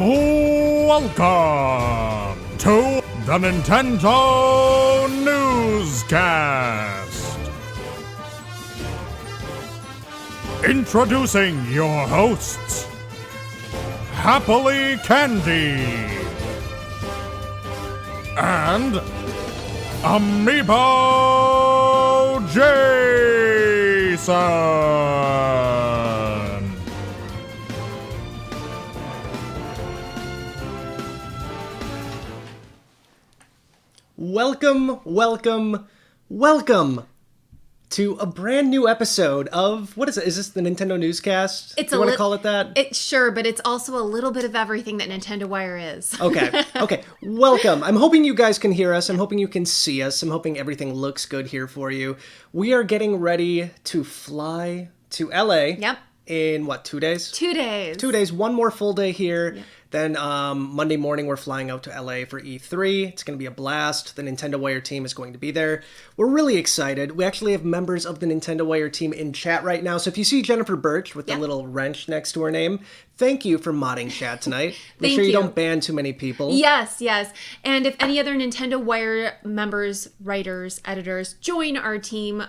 Welcome to the Nintendo Newscast. Introducing your hosts, Happily Candy and Amiibo Jason. Welcome to a brand new episode of, what is it? Is this the Nintendo Newscast? Do you want to call it that? Sure, but it's also a little bit of everything that Nintendo Wire is. Okay. Welcome. I'm hoping you guys can hear us. I'm hoping you can see us. I'm hoping everything looks good here for you. We are getting ready to fly to LA. Yep. In, 2 days? 2 days. 2 days, one more full day here. Yep. Then Monday morning, we're flying out to LA for E3. It's going to be a blast. The Nintendo Wire team is going to be there. We're really excited. We actually have members of the Nintendo Wire team in chat right now. So if you see Jennifer Birch with the little wrench next to her name, thank you for modding chat tonight. Make sure you don't ban too many people. Yes. And if any other Nintendo Wire members, writers, editors join our team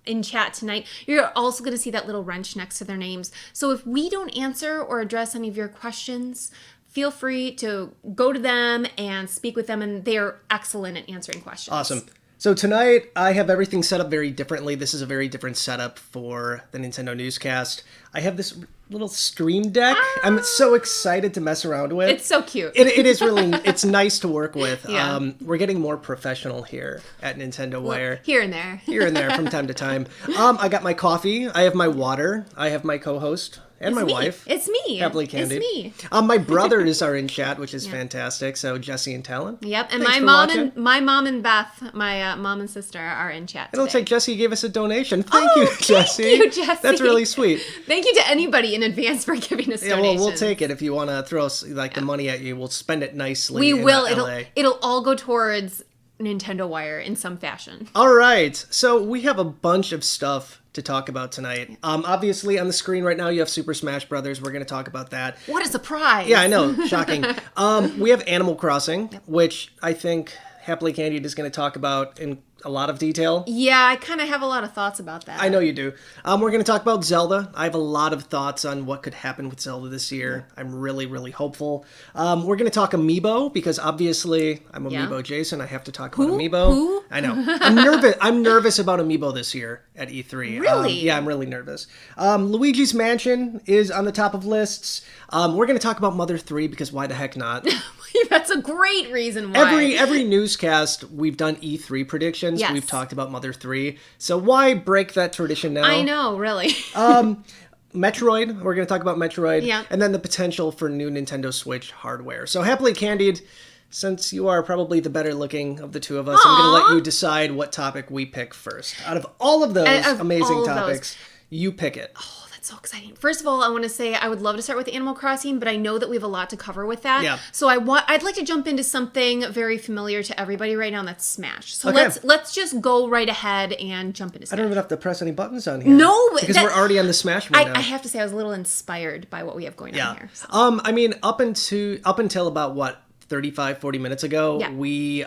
in chat tonight, you're also going to see that little wrench next to their names. So if we don't answer or address any of your questions, feel free to go to them and speak with them, and they are excellent at answering questions. Awesome. So tonight, I have everything set up very differently. This is a very different setup for the Nintendo Newscast. I have this little stream deck I'm so excited to mess around with. It's so cute. It is really, it's nice to work with. Yeah. We're getting more professional here at Nintendo Wire. Here and there. Here and there from time to time. I got my coffee. I have my water. I have my co-host. And my wife. It's me. Happily Candy. It's me. My brothers are in chat, which is fantastic. So Jesse and Talon. Yep, and Thanks my mom and Beth, my mom and sister, are in chat today. It looks like Jesse gave us a donation. Thank you, Jesse. Thank you, Jesse. That's really sweet. Thank you to anybody in advance for giving us donations. Yeah, well, we'll take it. If you want to throw us the money at you, we'll spend it nicely. We will. LA. It'll all go towards Nintendo Wire in some fashion. All right. So we have a bunch of stuff to talk about tonight. Obviously, on the screen right now, you have Super Smash Brothers. We're going to talk about that. What a surprise! Yeah, I know. Shocking. We have Animal Crossing, which I think Happily Candied is going to talk about in a lot of detail. Yeah, I kind of have a lot of thoughts about that. I know you do. We're going to talk about Zelda. I have a lot of thoughts on what could happen with Zelda this year. I'm really, really hopeful. We're going to talk Amiibo, because obviously I'm Amiibo Jason. I have to talk about Amiibo. Who? I know. I'm nervous about Amiibo this year at E3. Really? Yeah, I'm really nervous. Luigi's Mansion is on the top of lists. We're going to talk about Mother 3, because why the heck not? That's a great reasons why. Every newscast, we've done E3 predictions. Yes. We've talked about Mother 3. So why break that tradition now? I know, really. Metroid. We're going to talk about Metroid. Yeah. And then the potential for new Nintendo Switch hardware. So Happily Candied, since you are probably the better looking of the two of us, I'm going to let you decide what topic we pick first. Out of all of those amazing topics, you pick it. Oh, that's so exciting. First of all, I want to say I would love to start with Animal Crossing, but I know that we have a lot to cover with that. Yeah. So I'd like to jump into something very familiar to everybody right now, and that's Smash. So Okay. let's just go right ahead and jump into Smash. I don't even have to press any buttons on here. No, because we're already on the Smash right now. I have to say I was a little inspired by what we have going on here. So. I mean, up until about 40 minutes ago, we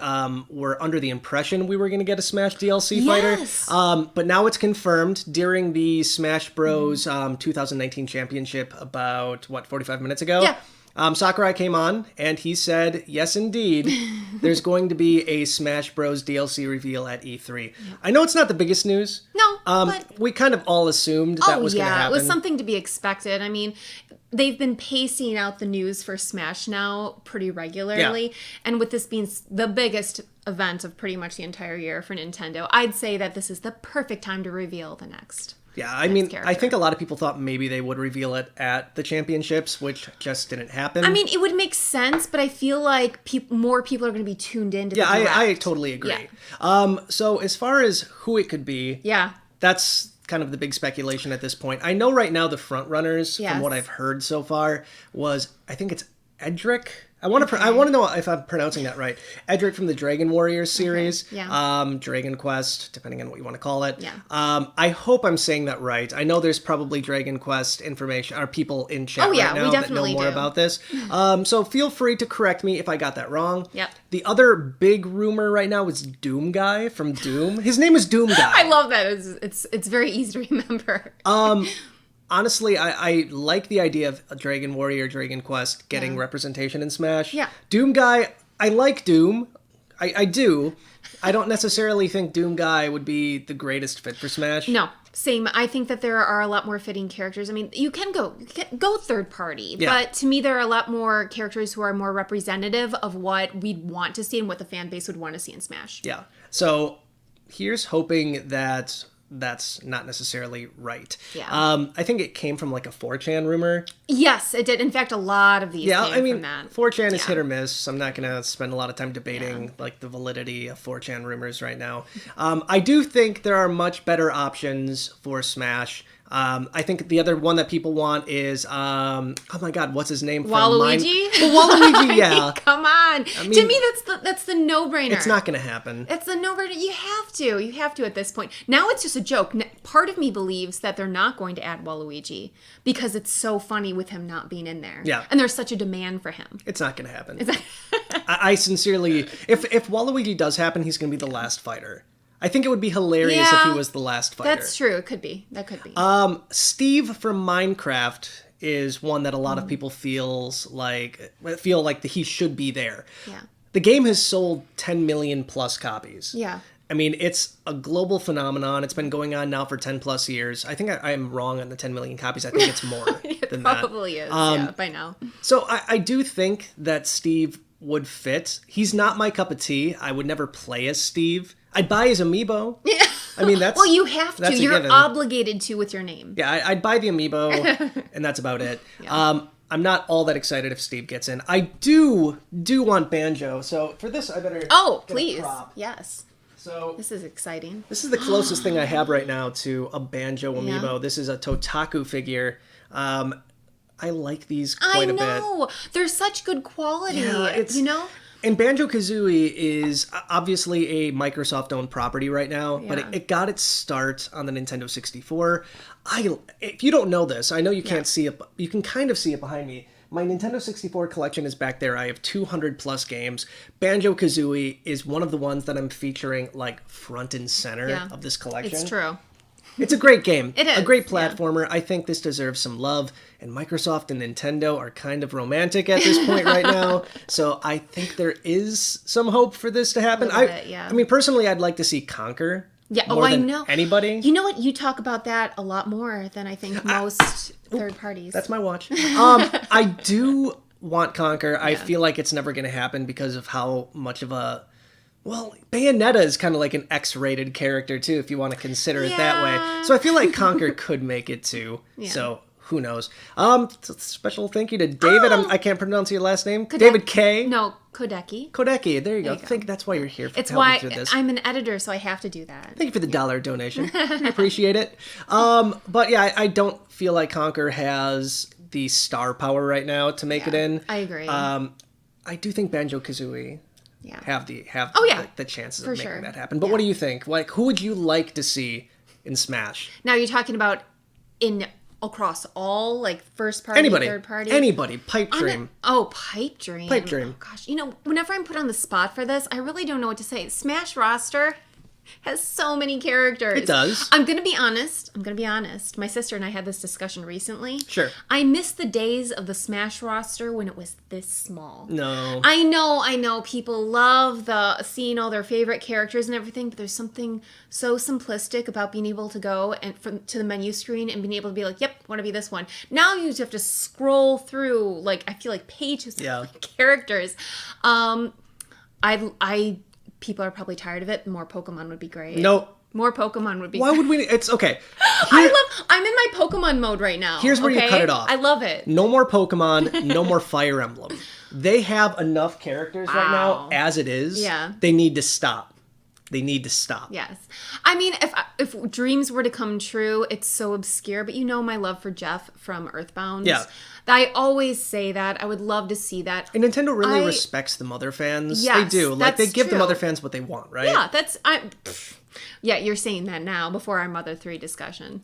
were under the impression we were going to get a Smash DLC fighter. But now it's confirmed during the Smash Bros. 2019 Championship about, 45 minutes ago? Yeah. Sakurai came on, and he said, yes, indeed, there's going to be a Smash Bros. DLC reveal at E3. I know it's not the biggest news. No, but... We kind of all assumed that was going to happen. It was something to be expected. I mean, they've been pacing out the news for Smash now pretty regularly. And with this being the biggest event of pretty much the entire year for Nintendo, I'd say that this is the perfect time to reveal the next. Yeah, I mean, I think a lot of people thought maybe they would reveal it at the championships, which just didn't happen. I mean, it would make sense, but I feel like more people are going to be tuned into the direct. I totally agree. So as far as who it could be, that's kind of the big speculation at this point. I know right now the front runners, from what I've heard so far, was, I think it's Edric. I want to know if I'm pronouncing that right. Edric from the Dragon Warriors series. Okay. Yeah. Dragon Quest, depending on what you want to call it. Yeah. I hope I'm saying that right. I know there's probably Dragon Quest information or people in chat Oh, yeah, right now we that know definitely more do. about this. So feel free to correct me if I got that wrong. Yep. The other big rumor right now is Doom Guy from Doom. His name is Doom Guy. I love that. It's very easy to remember. Honestly, I like the idea of a Dragon Warrior, Dragon Quest getting Yeah. representation in Smash. Yeah. Doom Guy, I like Doom. I do. I don't necessarily think Doom Guy would be the greatest fit for Smash. No, same. I think that there are a lot more fitting characters. I mean, you can go third party, Yeah. but to me, there are a lot more characters who are more representative of what we'd want to see and what the fan base would want to see in Smash. Yeah. So here's hoping that that's not necessarily right. Yeah. I think it came from like a 4chan rumor. Yes, it did. In fact, a lot of these Yeah, came I mean, from that. 4chan is Yeah. hit or miss. I'm not going to spend a lot of time debating like the validity of 4chan rumors right now. I do think there are much better options for Smash. I think the other one that people want is, oh my god, what's his name? Waluigi? Waluigi, yeah. Come on. mean, to me, that's the no-brainer. It's not going to happen. It's a no-brainer. You have to at this point. Now it's just a joke. Part of me believes that they're not going to add Waluigi because it's so funny with him not being in there. Yeah. And there's such a demand for him. It's not going to happen. I sincerely, if Waluigi does happen, he's going to be the last fighter. I think it would be hilarious if he Yeah. was the last fighter. That's true. It could be. That could be. Steve from Minecraft is one that a lot of people feel like that he should be there. Yeah. The game has sold 10 million plus copies. Yeah. I mean, it's a global phenomenon. It's been going on now for 10 plus years. I think I'm wrong on the 10 million copies. I think it's more It than that. probably is. Yeah, by now. So I do think that Steve would fit. He's not my cup of tea. I would never play as Steve. I'd buy his amiibo. Yeah. I mean, that's... Well, you have to. that's a You're given. obligated to with your name. Yeah, I'd buy the amiibo, and that's about it. Yeah. I'm not all that excited if Steve gets in. I do want Banjo, so for this I better Oh, get a please. prop. Yes. So This is exciting. this is the closest thing I have right now to a Banjo amiibo. Yeah. This is a Totaku figure. I like these quite I a bit. know. They're such good quality. Yeah, it's- you know? And Banjo-Kazooie is obviously a Microsoft-owned property right now, but Yeah. it got its start on the Nintendo 64. If you don't know this, I know you can't see it, but you can kind of see it behind me. My Nintendo 64 collection is back there. I have 200 plus games. Banjo-Kazooie is one of the ones that I'm featuring like front and center Yeah. of this collection. It's true. It's a great game. It is, a great yeah. platformer. I think this deserves some love. And Microsoft and Nintendo are kind of romantic at this point right now. So I think there is some hope for this to happen. little bit, yeah. I mean, personally, I'd like to see Conquer. Yeah, more I than know. Anybody? You know what? You talk about that a lot more than I think most third parties. That's my watch. I do want Conquer. I feel like it's never going to happen because of how much of a... Well, Bayonetta is kind of like an X-rated character, too, if you want to consider it that way. Yeah. So I feel like Conquer could make it, too. Yeah. So who knows? Special thank you to David. I can't pronounce your last name. Kodek- David K. No, Kodeki. Kodeki. There you go. you go. I think that's why you're here. It's help me why through this. I'm an editor, so I have to do that. Thank you for the $1 donation. I appreciate it. But yeah, I don't feel like Conquer has the star power right now to make it in. I agree. I do think Banjo-Kazooie Yeah. have Oh, yeah. the chances For of making sure. that happen. But Yeah. what do you think? Like, who would you like to see in Smash? Now you're talking about across all like first party, Anybody. third party. Anybody. Pipe Dream. Pipe Dream. Pipe Dream. Oh, gosh, whenever I'm put on the spot for this, I really don't know what to say. Smash roster has so many characters. It does. I'm gonna be honest. My sister and I had this discussion recently. Sure. I miss the days of the Smash roster when it was this small. No. I know. People love seeing all their favorite characters and everything, but there's something so simplistic about being able to go and to the menu screen and being able to be like, "Yep, want to be this one." Now you just have to scroll through I feel like pages of characters. People are probably tired of it. More Pokemon would be great. No. More Pokemon would be. Why would we? It's okay. I'm in my Pokemon mode right now. Here's where you okay? cut it off. I love it. No more Pokemon, no more Fire Emblem. They have enough characters right now Wow. as it is. Yeah. They need to stop. They need to stop. Yes. I mean, if dreams were to come true, it's so obscure, but you know my love for Jeff from Earthbound. Yeah. I always say that. I would love to see that. And Nintendo really respects the mother fans. Yes, they do. Like, they that's give the true. mother fans what they want, right? Yeah, yeah, you're saying that now before our Mother 3 discussion.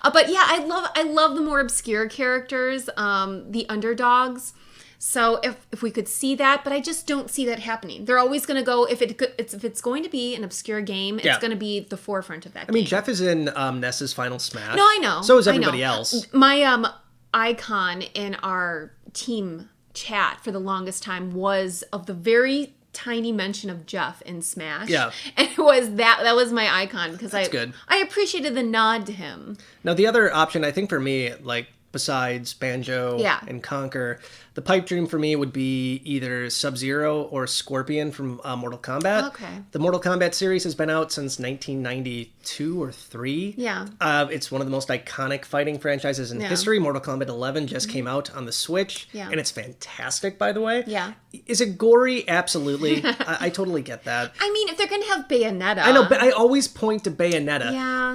But yeah, I love the more obscure characters, the underdogs. So if we could see that, but I just don't see that happening. They're always going to go, if it's going to be an obscure game, it's going to be the forefront of that game. I mean, Jeff is in Ness's Final Smash. No, I know. So is everybody else. My icon in our team chat for the longest time was of the very tiny mention of Jeff in Smash. Yeah. And it was that was my icon because good. I appreciated the nod to him. Now, the other option, I think for me, like, besides Banjo Yeah. and Conker, the pipe dream for me would be either Sub-Zero or Scorpion from Mortal Kombat. Okay. The Mortal Kombat series has been out since 1992 or 3. Yeah. It's one of the most iconic fighting franchises in history. Mortal Kombat 11 just came out on the Switch. Yeah. And it's fantastic, by the way. Yeah. Is it gory? Absolutely. I totally get that. I mean, if they're going to have Bayonetta. I know, but I always point to Bayonetta. Yeah.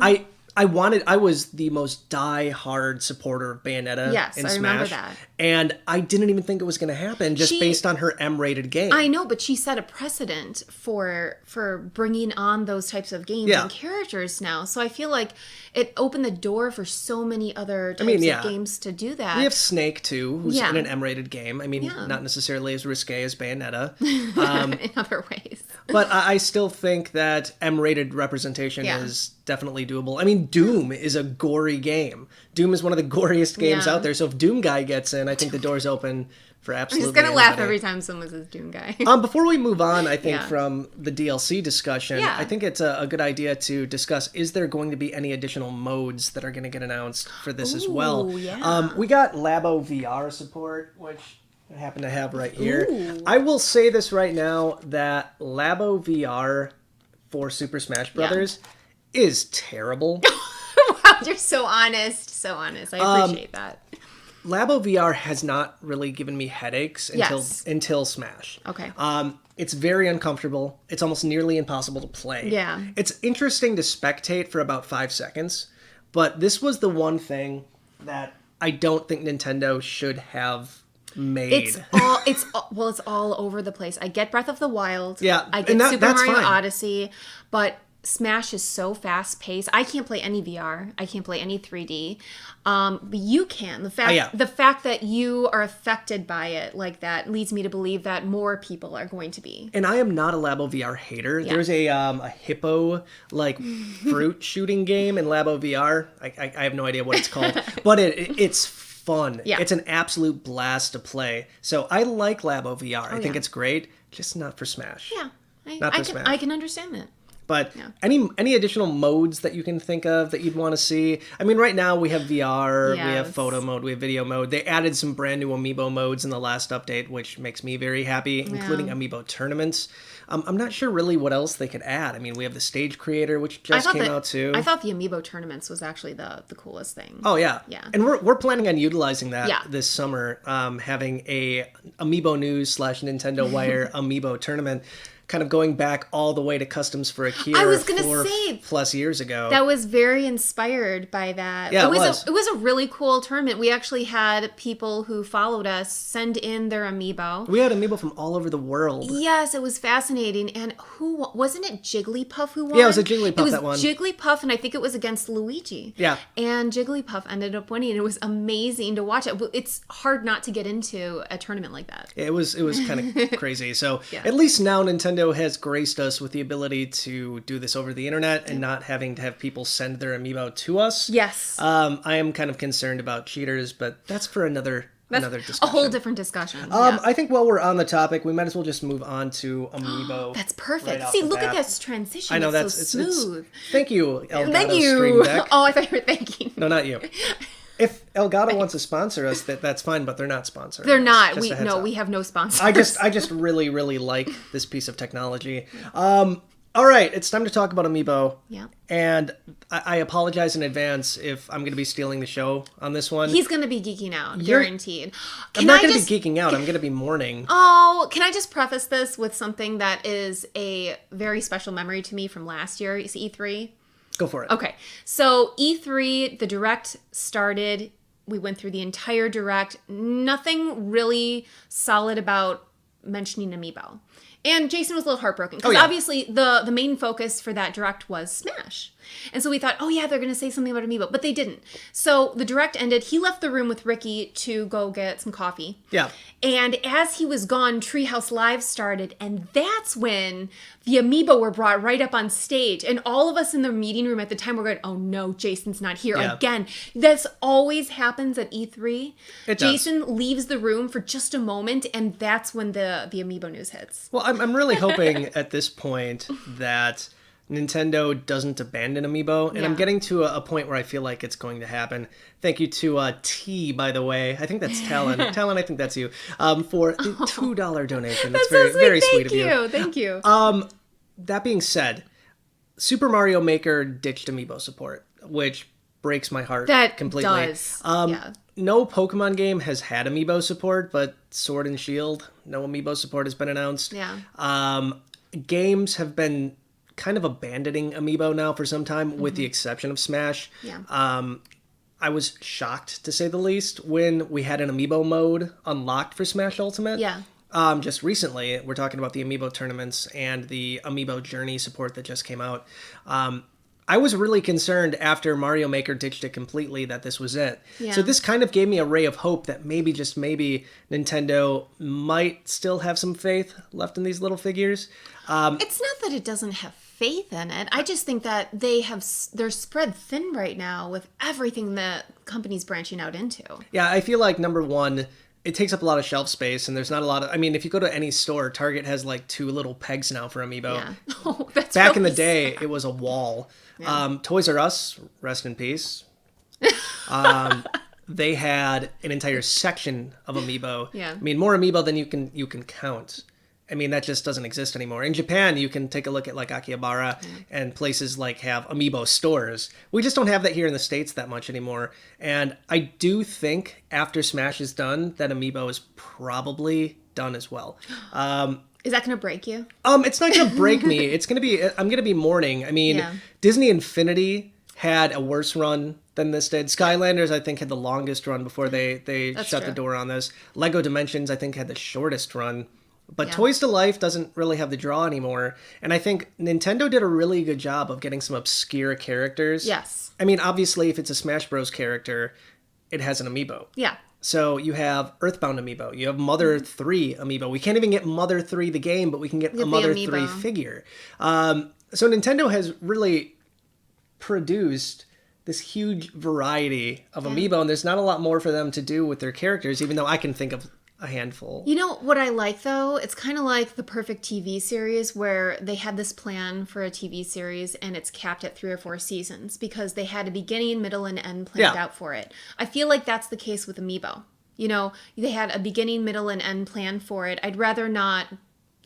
I was the most die-hard supporter of Bayonetta Yes, in I Smash. remember that. And I didn't even think it was going to happen just based on her M-rated game. I know, but she set a precedent for bringing on those types of games Yeah. and characters now. So I feel like it opened the door for so many other types of games to do that. We have Snake, too, who's Yeah. in an M-rated game. I mean, not necessarily as risque as Bayonetta. In other ways. But I still think that M-rated representation is definitely doable. I mean, Doom is a gory game. Doom is one of the goriest games out there. So if Doom Guy gets in, I think the door's open for absolutely I'm just going to laugh everybody. every time someone says Doom Guy. Before we move on, I think, Yeah. from the DLC discussion, Yeah. I think it's a good idea to discuss, is there going to be any additional modes that are going to get announced for this as well? Yeah. We got Labo VR support, which I happen to have right here. Ooh. I will say this right now, that Labo VR for Super Smash Brothers is terrible. Wow, you're so honest. So honest. I appreciate that. Labo VR has not really given me headaches until Smash. Okay. It's very uncomfortable. It's almost nearly impossible to play. Yeah. It's interesting to spectate for about 5 seconds, but this was the one thing that I don't think Nintendo should have made. It's all over the place. I get Breath of the Wild. Yeah, I and get Super that's Mario fine. Odyssey, but Smash is so fast paced. I can't play any VR. I can't play any 3D. But you can. The fact that you are affected by it like that leads me to believe that more people are going to be. And I am not a Labo VR hater. Yeah. There's a hippo like fruit shooting game in Labo VR. I have no idea what it's called, but it's fun. Yeah. It's an absolute blast to play. So I like Labo VR. I think it's great, just not for Smash. Yeah, Smash. I can understand that. But any additional modes that you can think of that you'd want to see? I mean, right now we have VR, we have Yes. photo mode, we have video mode. They added some brand new amiibo modes in the last update, which makes me very happy, including amiibo tournaments. I'm not sure really what else they could add. I mean, we have the stage creator, which just came out too. I thought the amiibo tournaments was actually the coolest thing. Oh yeah, Yeah. and we're planning on utilizing that Yeah. this summer, having a Amiibo News / Nintendo Wire Amiibo tournament. Kind of going back all the way to Customs for Akira I was gonna 4 say, plus years ago. That was very inspired by that. Yeah, it was. It was a really cool tournament. We actually had people who followed us send in their amiibo. We had amiibo from all over the world. Yes, it was fascinating. And who wasn't it? Jigglypuff who won? Yeah, it was a Jigglypuff that won. Jigglypuff, and I think it was against Luigi. Yeah. And Jigglypuff ended up winning. It was amazing to watch it. It's hard not to get into a tournament like that. It was kind of crazy. So at least now Nintendo has graced us with the ability to do this over the internet and not having to have people send their amiibo to us. Yes. I am kind of concerned about cheaters, but that's for another discussion. A whole different discussion. I think while we're on the topic, we might as well just move on to amiibo. That's perfect. right off See, the look bat. at this transition. I know it's that's so smooth. Thank you, Elgato Thank Stream you. Deck. Oh, I thought you were thanking. No, not you. If Elgato wants to sponsor us, that's fine, but they're not sponsoring. They're us. not. Just a heads up. We have no sponsors. I just really, really like this piece of technology. All right, it's time to talk about Amiibo. Yeah. And I apologize in advance if I'm going to be stealing the show on this one. He's going to be geeking out, You're- guaranteed. I'm not going to be geeking out. I'm going to be mourning. Oh, can I just preface this with something that is a very special memory to me from last year, E3? Go for it. Okay, so E3, the Direct started. We went through the entire Direct. Nothing really solid about mentioning Amiibo. And Jason was a little heartbroken because obviously the main focus for that Direct was Smash. And so we thought, oh yeah, they're going to say something about Amiibo, but they didn't. So the Direct ended. He left the room with Ricky to go get some coffee. Yeah. And as he was gone, Treehouse Live started, and that's when the Amiibo were brought right up on stage. And all of us in the meeting room at the time were going, oh no, Jason's not here again. This always happens at E3. It does. Jason leaves the room for just a moment, and that's when the Amiibo news hits. Well, I'm really hoping at this point that Nintendo doesn't abandon Amiibo, and I'm getting to a point where I feel like it's going to happen. Thank you to T, by the way. I think that's Talon. Talon, I think that's you. For the $2 donation. That's very, so sweet. very Thank sweet of you. Thank you. That being said, Super Maker ditched Amiibo support, which breaks my heart That completely. does. No Pokemon game has had Amiibo support, but Sword and Shield, no Amiibo support has been announced. Yeah. Games have been kind of abandoning Amiibo now for some time, with the exception of Smash. Yeah. I was shocked, to say the least, when we had an Amiibo mode unlocked for Smash Ultimate. Yeah. Just recently, we're talking about the Amiibo tournaments and the Amiibo Journey support that just came out. I was really concerned after Mario Maker ditched it completely that this was it. Yeah. So this kind of gave me a ray of hope that maybe, just maybe, Nintendo might still have some faith left in these little figures. It's not that it doesn't have faith in it. I just think that they're spread thin right now with everything that company's branching out into. Yeah, I feel like, number one, it takes up a lot of shelf space, and there's not a lot of... I mean, if you go to any store, Target has like 2 little pegs now for Amiibo. Yeah. Oh, that's Back in the really day, sad. it was a wall. Toys R Us, rest in peace. They had an entire section of Amiibo. Yeah. I mean, more Amiibo than you can count. I mean, that just doesn't exist anymore. In Japan, you can take a look at like Akihabara and places like have Amiibo stores. We just don't have that here in the States that much anymore. And I do think after Smash is done, that Amiibo is probably done as well. Is that going to break you? It's not going to break me. It's going to be, I'm going to be mourning. I mean, Disney Infinity had a worse run than this did. Skylanders, I think, had the longest run before they shut the true. door on this. Lego Dimensions, I think, had the shortest run. But Toys to Life doesn't really have the draw anymore. And I think Nintendo did a really good job of getting some obscure characters. Yes. I mean, obviously, if it's a Smash Bros. Character, it has an Amiibo. Yeah. So you have Earthbound Amiibo. You have Mother 3 Amiibo. We can't even get Mother 3 the game, but we can get a Mother 3 Amiibo. figure. So Nintendo has really produced this huge variety of Amiibo, and there's not a lot more for them to do with their characters, even though I can think of a handful. You know what I like though? It's kind of like the perfect TV series where they had this plan for a TV series and it's capped at 3 or 4 seasons because they had a beginning, middle, and end planned out for it. I feel like that's the case with Amiibo. You know, they had a beginning, middle, and end plan for it. I'd rather not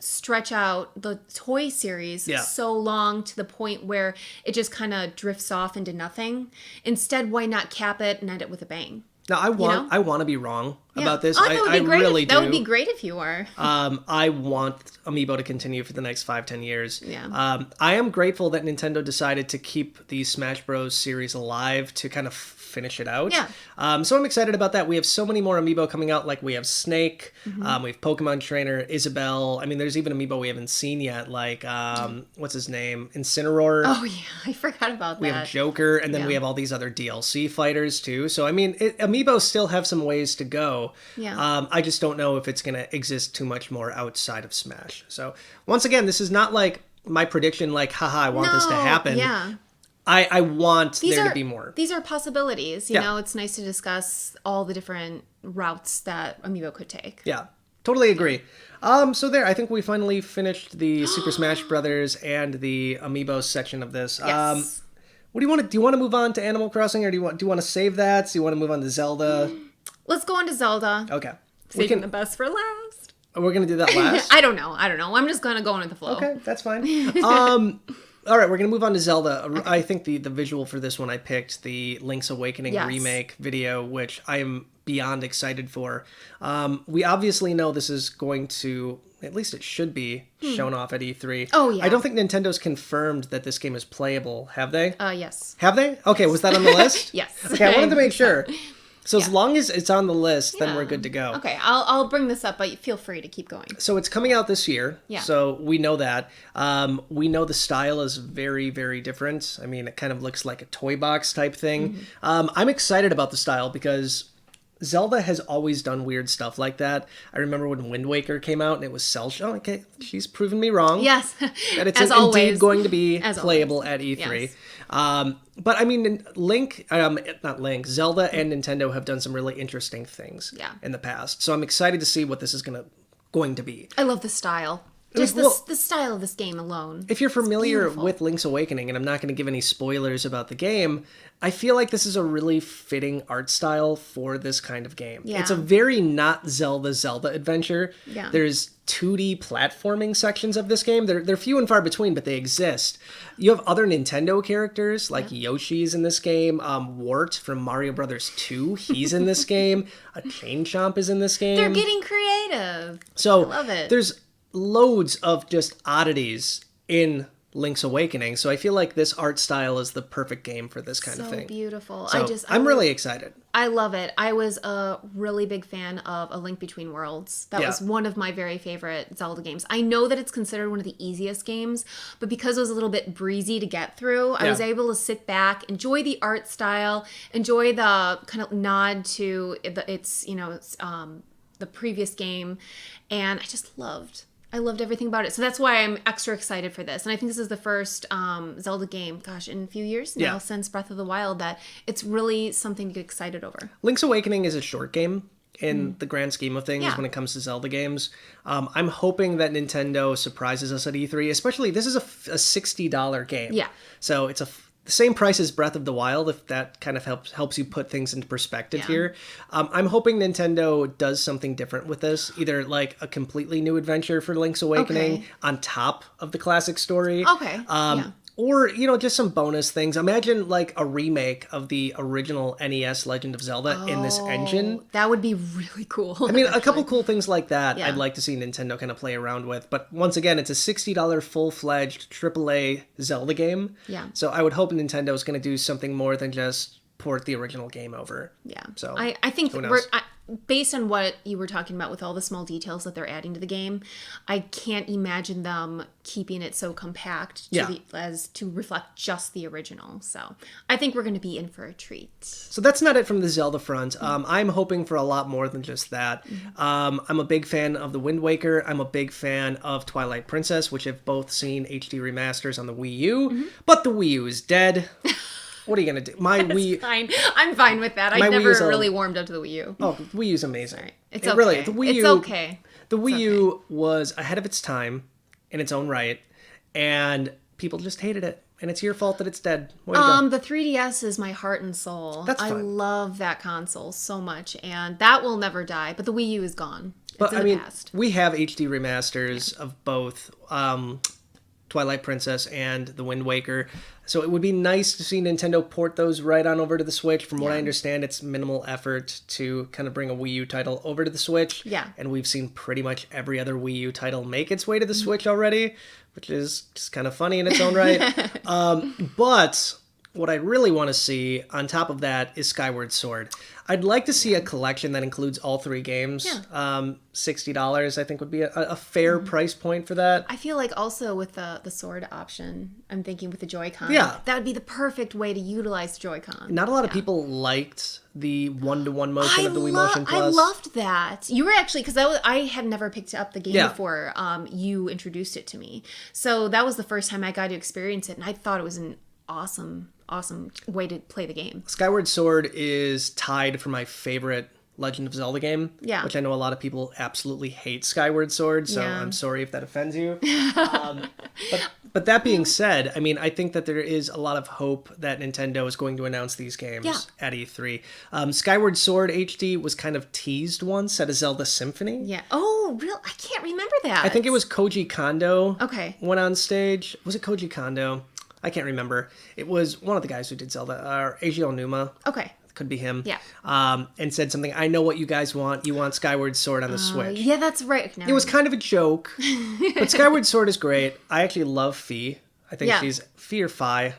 stretch out the toy series so long to the point where it just kind of drifts off into nothing. Instead, why not cap it and end it with a bang? Now, I want to be wrong about this. Oh, that would be great. Really do. That would be great if you were. I want Amiibo to continue for the next 5-10 years. Yeah. I am grateful that Nintendo decided to keep the Smash Bros. Series alive to kind of finish it out. Yeah. So I'm excited about that. We have so many more Amiibo coming out. Like we have Snake, we have Pokemon Trainer, Isabelle. I mean, there's even Amiibo we haven't seen yet. Like, what's his name? Incineroar. Oh, yeah. I forgot about that. We have Joker, and then we have all these other DLC fighters too. So I mean, Amiibo still have some ways to go. Yeah. I just don't know if it's going to exist too much more outside of Smash. So once again, this is not like my prediction. Like, haha, I want this to happen. Yeah. I want there to be more. These are possibilities. You know, it's nice to discuss all the different routes that Amiibo could take. Yeah, totally agree. So there, I think we finally finished the Super Smash Brothers and the Amiibo section of this. Yes. What do you want to do? You want to move on to Animal Crossing, or do you want to save that? Do you want to move on to Zelda? Let's go on to Zelda. Okay. Saving the best for last. We're going to do that last? I don't know. I'm just gonna go on with the flow. Okay, that's fine. All right, we're going to move on to Zelda. Okay. I think the visual for this one, I picked the Link's Awakening remake video, which I am beyond excited for. We obviously know this is going to, at least it should be, shown off at E3. Oh, yeah. I don't think Nintendo's confirmed that this game is playable, have they? Yes. Have they? Okay, was that on the list? Yes. Okay, I wanted to make sure. So as long as it's on the list, then we're good to go. Okay, I'll bring this up, but feel free to keep going. So it's coming out this year. Yeah. So we know that. We know the style is very, very different. I mean, it kind of looks like a toy box type thing. I'm excited about the style because Zelda has always done weird stuff like that. I remember when Wind Waker came out and it was cell shading. Okay, she's proven me wrong. Yes. That it's As indeed always. going to be As playable always. at E3. Yes. But I mean, Zelda and Nintendo have done some really interesting things in the past. So I'm excited to see what this is going to be. I love the style. Just the style of this game alone. If you're familiar with Link's Awakening, and I'm not going to give any spoilers about the game, I feel like this is a really fitting art style for this kind of game. Yeah. It's a very not Zelda adventure. Yeah. There's 2D platforming sections of this game. They're few and far between, but they exist. You have other Nintendo characters, like Yoshi's in this game. Wart from Mario Brothers 2, he's in this game. A Chain Chomp is in this game. They're getting creative. So I love it. There's loads of just oddities in Link's Awakening, so I feel like this art style is the perfect game for this kind of thing. So beautiful. So I'm really excited. I love it. I was a really big fan of A Link Between Worlds. That was one of my very favorite Zelda games. I know that it's considered one of the easiest games, but because it was a little bit breezy to get through, I was able to sit back, enjoy the art style, enjoy the kind of nod to the previous game, and I loved everything about it. So that's why I'm extra excited for this. And I think this is the first Zelda game, in a few years now, since Breath of the Wild, that it's really something to get excited over. Link's Awakening is a short game in the grand scheme of things when it comes to Zelda games. I'm hoping that Nintendo surprises us at E3, especially this is a $60 game. Yeah. So it's the same price as Breath of the Wild, if that kind of helps you put things into perspective here. I'm hoping Nintendo does something different with this, either like a completely new adventure for Link's Awakening on top of the classic story. Okay. Or, just some bonus things. Imagine like a remake of the original NES Legend of Zelda in this engine. That would be really cool. I mean, a couple cool things like that I'd like to see Nintendo kind of play around with. But once again, it's a $60 full-fledged AAA Zelda game. Yeah. So I would hope Nintendo is going to do something more than just port the original game over. Yeah. So I think based on what you were talking about with all the small details that they're adding to the game, I can't imagine them keeping it so compact as to reflect just the original. So I think we're going to be in for a treat. So that's not it from the Zelda front. I'm hoping for a lot more than just that. I'm a big fan of the Wind Waker. I'm a big fan of Twilight Princess, which have both seen HD remasters on the Wii U. But the Wii U is dead. What are you going to do? Fine. I'm fine with that. I never really warmed up to the Wii U. Oh, the Wii U's amazing. Right. It's okay. Really, the Wii U, okay. The Wii U was ahead of its time in its own right, and people just hated it. And it's your fault that it's dead. Way to go. The 3DS is my heart and soul. That's fine. I love that console so much, and that will never die. But the Wii U is gone. It's in the past. We have HD remasters of both Twilight Princess and The Wind Waker. So it would be nice to see Nintendo port those right on over to the Switch. From what I understand, it's minimal effort to kind of bring a Wii U title over to the Switch. Yeah. And we've seen pretty much every other Wii U title make its way to the Switch already, which is just kind of funny in its own right. But what I really want to see on top of that is Skyward Sword. I'd like to see a collection that includes all three games. Yeah. $60, I think, would be a fair price point for that. I feel like also with the sword option, I'm thinking with the Joy-Con. Yeah. That would be the perfect way to utilize the Joy-Con. Not a lot of people liked the one-to-one motion of the Wii Motion Plus. I loved that. You were actually, because I had never picked up the game before you introduced it to me. So that was the first time I got to experience it, and I thought it was an awesome way to play the game. Skyward Sword is tied for my favorite Legend of Zelda game, which I know a lot of people absolutely hate Skyward Sword, so I'm sorry if that offends you. But But that being said, I mean, I think that there is a lot of hope that Nintendo is going to announce these games at E3. Skyward Sword HD was kind of teased once at a Zelda Symphony. Yeah. Oh, real? I can't remember that. I think it was Koji Kondo. Okay. Went on stage. Was it Koji Kondo? I can't remember. It was one of the guys who did Zelda, Eiji Onuma. Okay. Could be him. Yeah. And said something, I know what you guys want. You want Skyward Sword on the Switch. Yeah, that's right. No. It was kind of a joke, but Skyward Sword is great. I actually love Fi. I think she's Fi or Fi.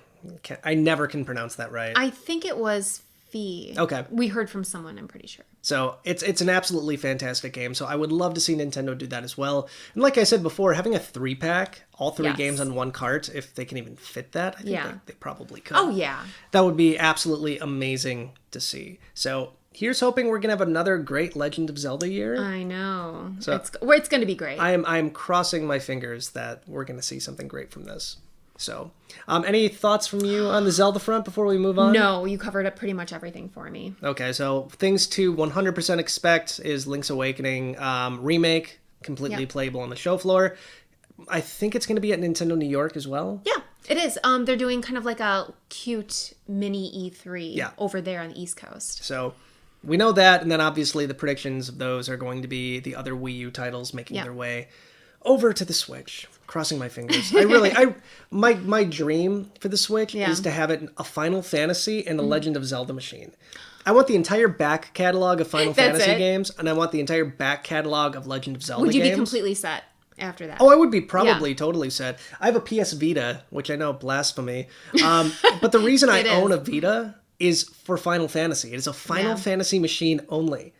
I never can pronounce that right. I think it was Fi. Okay. We heard from someone, I'm pretty sure. So it's an absolutely fantastic game. So I would love to see Nintendo do that as well. And like I said before, having a 3-pack, all 3 games on one cart, if they can even fit that, I think they probably could. Oh, yeah. That would be absolutely amazing to see. So here's hoping we're going to have another great Legend of Zelda year. I know. So it's going to be great. I am crossing my fingers that we're going to see something great from this. So, any thoughts from you on the Zelda front before we move on? No, you covered up pretty much everything for me. Okay, so things to 100% expect is Link's Awakening remake, completely playable on the show floor. I think it's going to be at Nintendo New York as well. Yeah, it is. They're doing kind of like a cute mini E3 over there on the East Coast. So we know that, and then obviously the predictions of those are going to be the other Wii U titles making their way over to the Switch. Crossing my fingers. My dream for the Switch is to have it a Final Fantasy and a Legend of Zelda machine. I want the entire back catalog of Final Fantasy games, and I want the entire back catalog of Legend of Zelda games. Would you be completely set after that? Oh, I would be probably totally set. I have a PS Vita, which I know, blasphemy. But the reason I own a Vita is for Final Fantasy. It is a Final Fantasy machine only.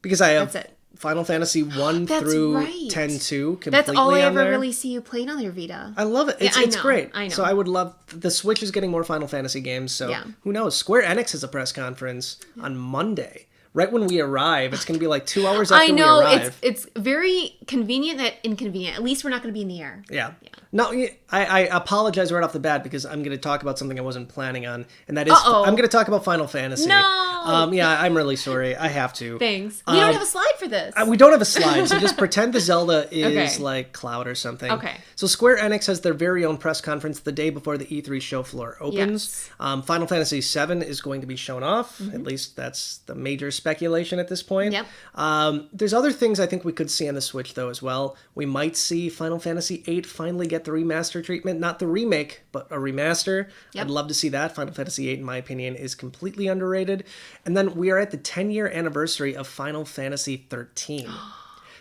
Because I have Final Fantasy 1 through 10-2 completely. That's all I ever there. really see you playing on your Vita. I love it. It's great. I know. So I would love... The Switch is getting more Final Fantasy games, so who knows? Square Enix has a press conference on Monday. Right when we arrive, it's going to be like 2 hours after we arrive. It's very convenient that inconvenient. At least we're not going to be in the air. Yeah. No, I apologize right off the bat because I'm going to talk about something I wasn't planning on, and that is I'm going to talk about Final Fantasy. No. Yeah, I'm really sorry. I have to. Thanks. We don't have a slide for this. We don't have a slide, so just pretend the Zelda is like Cloud or something. Okay. So Square Enix has their very own press conference the day before the E3 show floor opens. Yes. Final Fantasy VII is going to be shown off. At least that's the major speculation at this point. Yep. There's other things I think we could see on the Switch, though, as well. We might see Final Fantasy VIII finally get the remaster treatment. Not the remake, but a remaster. I'd love to see that. Final Fantasy VIII, in my opinion, is completely underrated. And then we are at the 10-year anniversary of Final Fantasy XIII.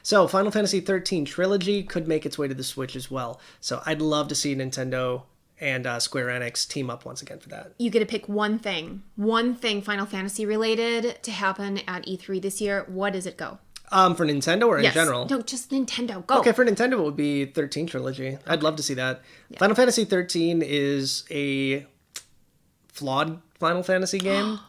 So Final Fantasy XIII Trilogy could make its way to the Switch as well. So I'd love to see Nintendo and Square Enix team up once again for that. You get to pick one thing Final Fantasy related to happen at E3 this year. What does it go? For Nintendo or in general? No, just Nintendo. Go. Okay, for Nintendo it would be 13 Trilogy. I'd love to see that. Yeah. Final Fantasy 13 is a flawed Final Fantasy game.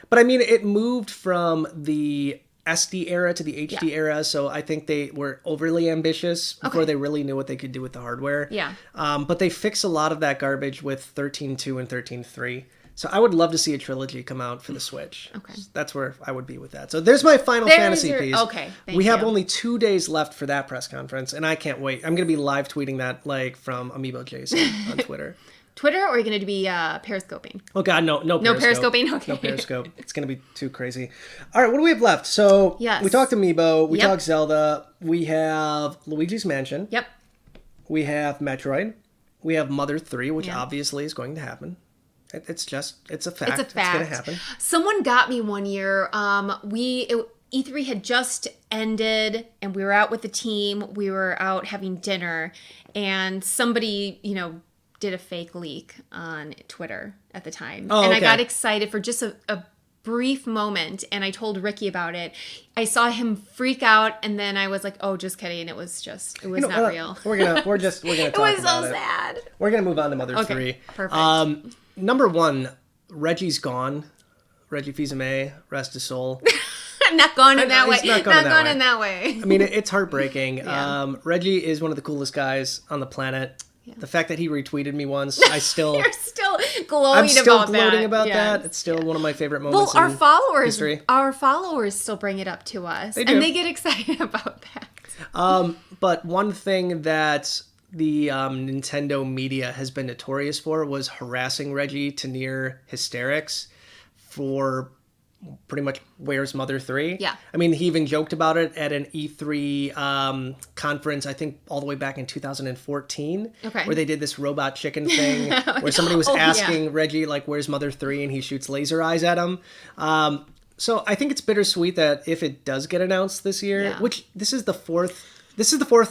But I mean, it moved from the SD era to the HD era, so I think they were overly ambitious before they really knew what they could do with the hardware. Yeah. But they fixed a lot of that garbage with 13.2 and 13.3. So I would love to see a trilogy come out for the Switch. Okay. That's where I would be with that. So there's my Final Fantasy piece. Okay, we have only 2 days left for that press conference, and I can't wait. I'm going to be live tweeting that like from Amiibo Jason on Twitter. Twitter, or are you going to be periscoping? Oh God, no Periscope. No periscoping? Okay. No Periscope. It's going to be too crazy. All right, what do we have left? So we talked Amiibo, we talked Zelda, we have Luigi's Mansion. Yep. We have Metroid. We have Mother 3, which obviously is going to happen. It's a fact. It's a fact. It's going to happen. Someone got me one year. E3 had just ended, and we were out with the team. We were out having dinner, and somebody, did a fake leak on Twitter at the time. I got excited for just a brief moment, and I told Ricky about it. I saw him freak out, and then I was like, "Oh, just kidding." It was not real. We're gonna talk about it. It was so sad. We're gonna move on to Mother 3. Perfect. Number 1, Reggie's gone. Reggie Fils-Aimé, rest his soul. Not gone in that way. Not gone in that way. I mean, it's heartbreaking. Reggie is one of the coolest guys on the planet. Yeah. The fact that he retweeted me once, You're still gloating I'm still about gloating that. about that. It's still one of my favorite moments in history. Our followers still bring it up to us. They do. And they get excited about that. But one thing that the Nintendo media has been notorious for was harassing Reggie to near hysterics for pretty much Where's Mother 3. Yeah. I mean, he even joked about it at an E3 conference, I think all the way back in 2014, Okay. where they did this robot chicken thing, where somebody was asking Reggie, like, Where's Mother 3? And he shoots laser eyes at him. So I think it's bittersweet that if it does get announced this year, which this is the fourth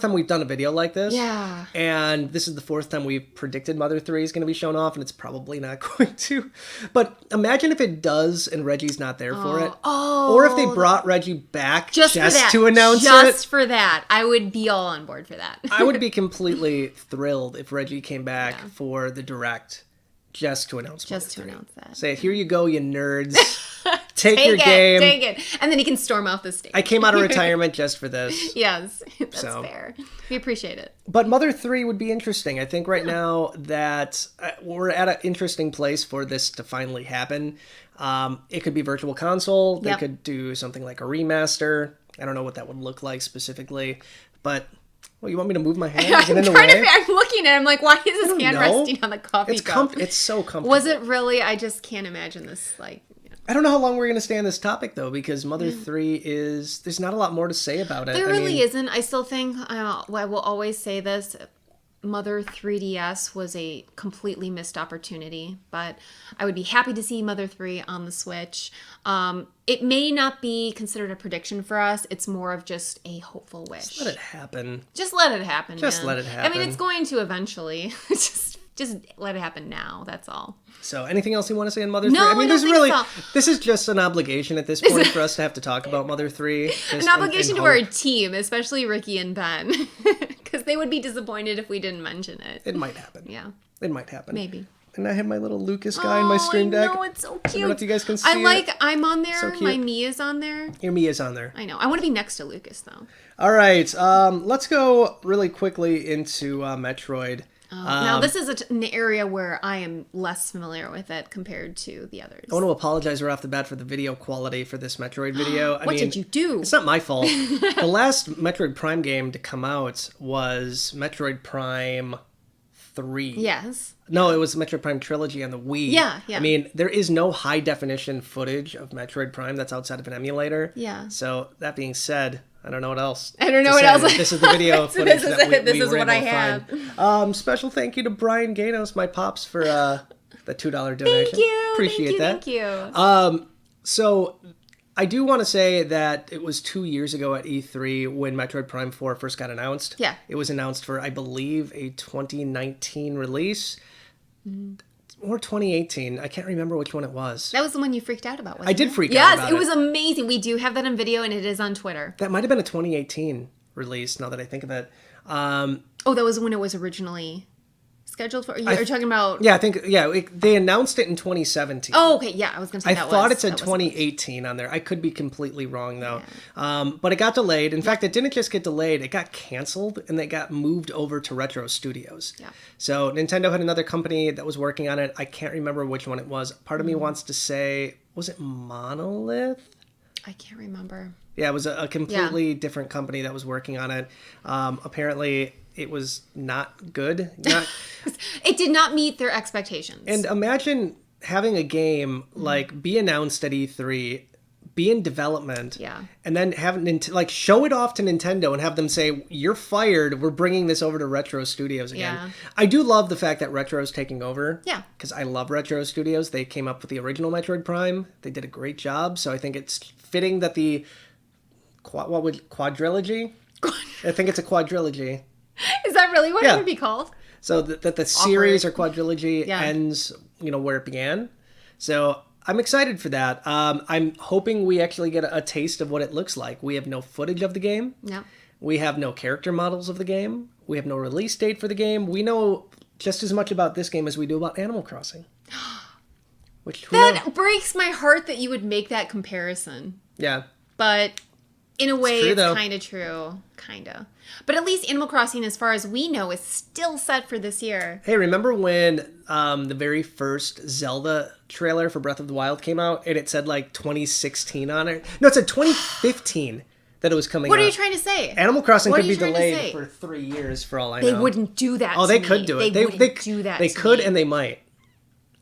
time we've done a video like this. Yeah. And this is the fourth time we've predicted Mother 3 is going to be shown off, and it's probably not going to. But imagine if it does and Reggie's not there for it. Oh. Or if they brought Reggie back just for that. to announce Just it. for that. I would be all on board for that. I would be completely thrilled if Reggie came back for the Direct just to announce Mother 3. Announce that. Say, here you go, you nerds. Take your game. Take it. And then he can storm off the stage. I came out of retirement just for this. Yes, that's fair. We appreciate it. But Mother 3 would be interesting. I think right now that we're at an interesting place for this to finally happen. It could be Virtual Console. They could do something like a remaster. I don't know what that would look like specifically. But, well, you want me to move my hand? Is it in the way? I'm looking at it. I'm like, why is his hand resting on the coffee cup? It's so comfortable. Was it really? I just can't imagine this, like... I don't know how long we're going to stay on this topic, though, because Mother 3 is... There's not a lot more to say about it. There really isn't. I still think... I will always say this. Mother 3DS was a completely missed opportunity, but I would be happy to see Mother 3 on the Switch. It may not be considered a prediction for us. It's more of just a hopeful wish. Just let it happen. Just let it happen, Just man. let it happen. I mean, it's going to eventually. Just let it happen now. That's all. So, anything else you want to say on Mother 3? No, I mean, I don't think so. This is just an obligation at this point for us to have to talk about Mother 3. An obligation to our team, especially Ricky and Ben, because they would be disappointed if we didn't mention it. It might happen. Yeah. It might happen. Maybe. And I have my little Lucas guy in my stream deck. Oh, it's so cute. I don't know if you guys can see it. I'm on there. So cute. My Mia's on there. Your Mia's on there. I know. I want to be next to Lucas, though. All right. Let's go really quickly into Metroid. Now, this is an area where I am less familiar with it compared to the others. I want to apologize right off the bat for the video quality for this Metroid video. What did you do? It's not my fault. The last Metroid Prime game to come out was Metroid Prime 3. Yes. No, it was Metroid Prime Trilogy on the Wii. Yeah. I mean, there is no high definition footage of Metroid Prime that's outside of an emulator. Yeah. So, that being said, I don't know what else. I don't know what else. This is the video footage that we is were what able I to have. find. Special thank you to Brian Ganos, my pops, for the $2 donation. Thank you. Appreciate that. Thank you. So I do want to say that it was 2 years ago at E3 when Metroid Prime 4 first got announced. Yeah. It was announced for, I believe, a 2019 release. Or 2018. I can't remember which one it was. That was the one you freaked out about, wasn't I did it? freak out about it. Yes, it was amazing. We do have that on video, and it is on Twitter. That might have been a 2018 release, now that I think of it. Oh, that was when it was originally scheduled for? You're talking about... Yeah, I think, they announced it in 2017. Oh, okay, yeah, I was going to say I thought it said 2018 on there. I could be completely wrong, though. Yeah. But it got delayed. In fact, it didn't just get delayed. It got canceled, and it got moved over to Retro Studios. Yeah. So Nintendo had another company that was working on it. I can't remember which one it was. Part of me wants to say, was it Monolith? I can't remember. Yeah, it was a completely different company that was working on it. Apparently, it was not good. It did not meet their expectations. And imagine having a game be announced at E3, be in development, and then show it off to Nintendo and have them say, "You're fired. We're bringing this over to Retro Studios again." Yeah. I do love the fact that Retro is taking over. Yeah, because I love Retro Studios. They came up with the original Metroid Prime. They did a great job. So I think it's fitting that the quadrilogy. I think it's a quadrilogy. Is that really what it would be called? So that the series or quadrilogy ends, where it began. So I'm excited for that. I'm hoping we actually get a taste of what it looks like. We have no footage of the game. No. We have no character models of the game. We have no release date for the game. We know just as much about this game as we do about Animal Crossing. That breaks my heart that you would make that comparison. Yeah. But in a way, it's true, kind of true. Kind of. But at least Animal Crossing, as far as we know, is still set for this year. Hey, remember when the very first Zelda trailer for Breath of the Wild came out and it said 2016 on it? No, it said 2015. that it was coming What out. are you trying to say? Animal Crossing What could are be you trying to delayed say? for 3 years for all I know. They wouldn't do that. Oh, to they me. could do it. They wouldn't do that. They to could me. and they might.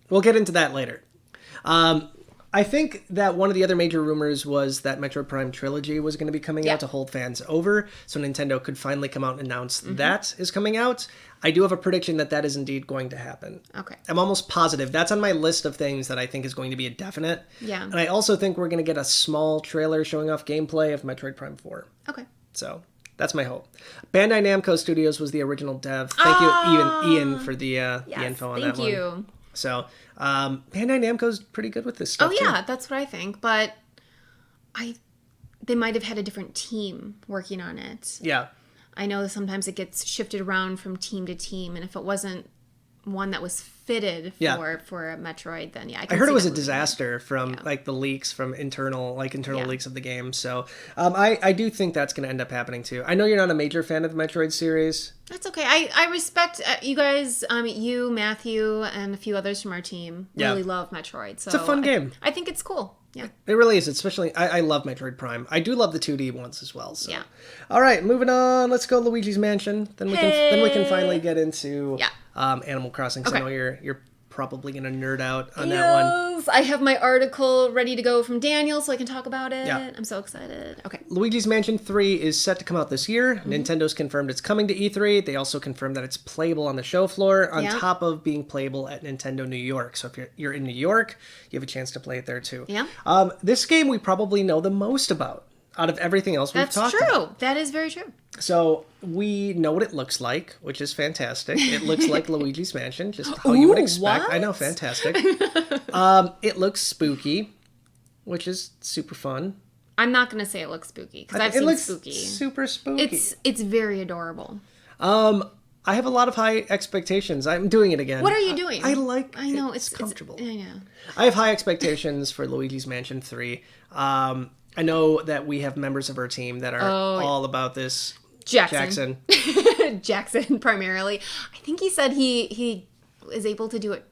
We'll get into that later. I think that one of the other major rumors was that Metroid Prime Trilogy was going to be coming Yeah. out to hold fans over, so Nintendo could finally come out and announce Mm-hmm. that is coming out. I do have a prediction that that is indeed going to happen. Okay. I'm almost positive. That's on my list of things that I think is going to be a definite. Yeah. And I also think we're going to get a small trailer showing off gameplay of Metroid Prime 4. Okay. So that's my hope. Bandai Namco Studios was the original dev. Thank you, Ian, for the info on that one. Thank you. So Bandai Namco's pretty good with this stuff. Oh yeah, that's what I think. But they might have had a different team working on it. Yeah. I know that sometimes it gets shifted around from team to team, and if it wasn't one that was fitted for a Metroid, then yeah, I heard it was a that losing it. disaster from like the leaks from internal Yeah. leaks of the game. So I do think that's going to end up happening too. I know you're not a major fan of the Metroid series. That's okay. I respect you guys. You, Matthew, and a few others from our team really love Metroid. So It's a fun game. I think it's cool. Yeah. It really is, especially I love Metroid Prime. I do love the 2D ones as well. So. Yeah. All right, moving on. Let's go Luigi's Mansion. Then we can finally get into Animal Crossing. 'Cause I know you're probably gonna nerd out on that one. Yes, I have my article ready to go from Daniel, so I can talk about it. Yeah. I'm so excited. Okay. Luigi's Mansion 3 is set to come out this year. Nintendo's confirmed it's coming to E3. They also confirmed that it's playable on the show floor, on top of being playable at Nintendo New York. So if you're in New York, you have a chance to play it there too. Yeah. This game we probably know the most about out of everything else we've That's talked true. about. That is very true. So we know what it looks like, which is fantastic. It looks like Luigi's Mansion, just how you would Ooh, expect. what? I know, fantastic. It looks spooky, which is super fun. I'm not gonna say it looks spooky because I've It seen looks spooky. super spooky. It's very adorable. I have a lot of high expectations. I'm doing it again. What are you doing? I like. I know it's comfortable. I know. I have high expectations for Luigi's Mansion 3. I know that we have members of our team that are all about this. Jackson. Jackson primarily. I think he said he is able to do it,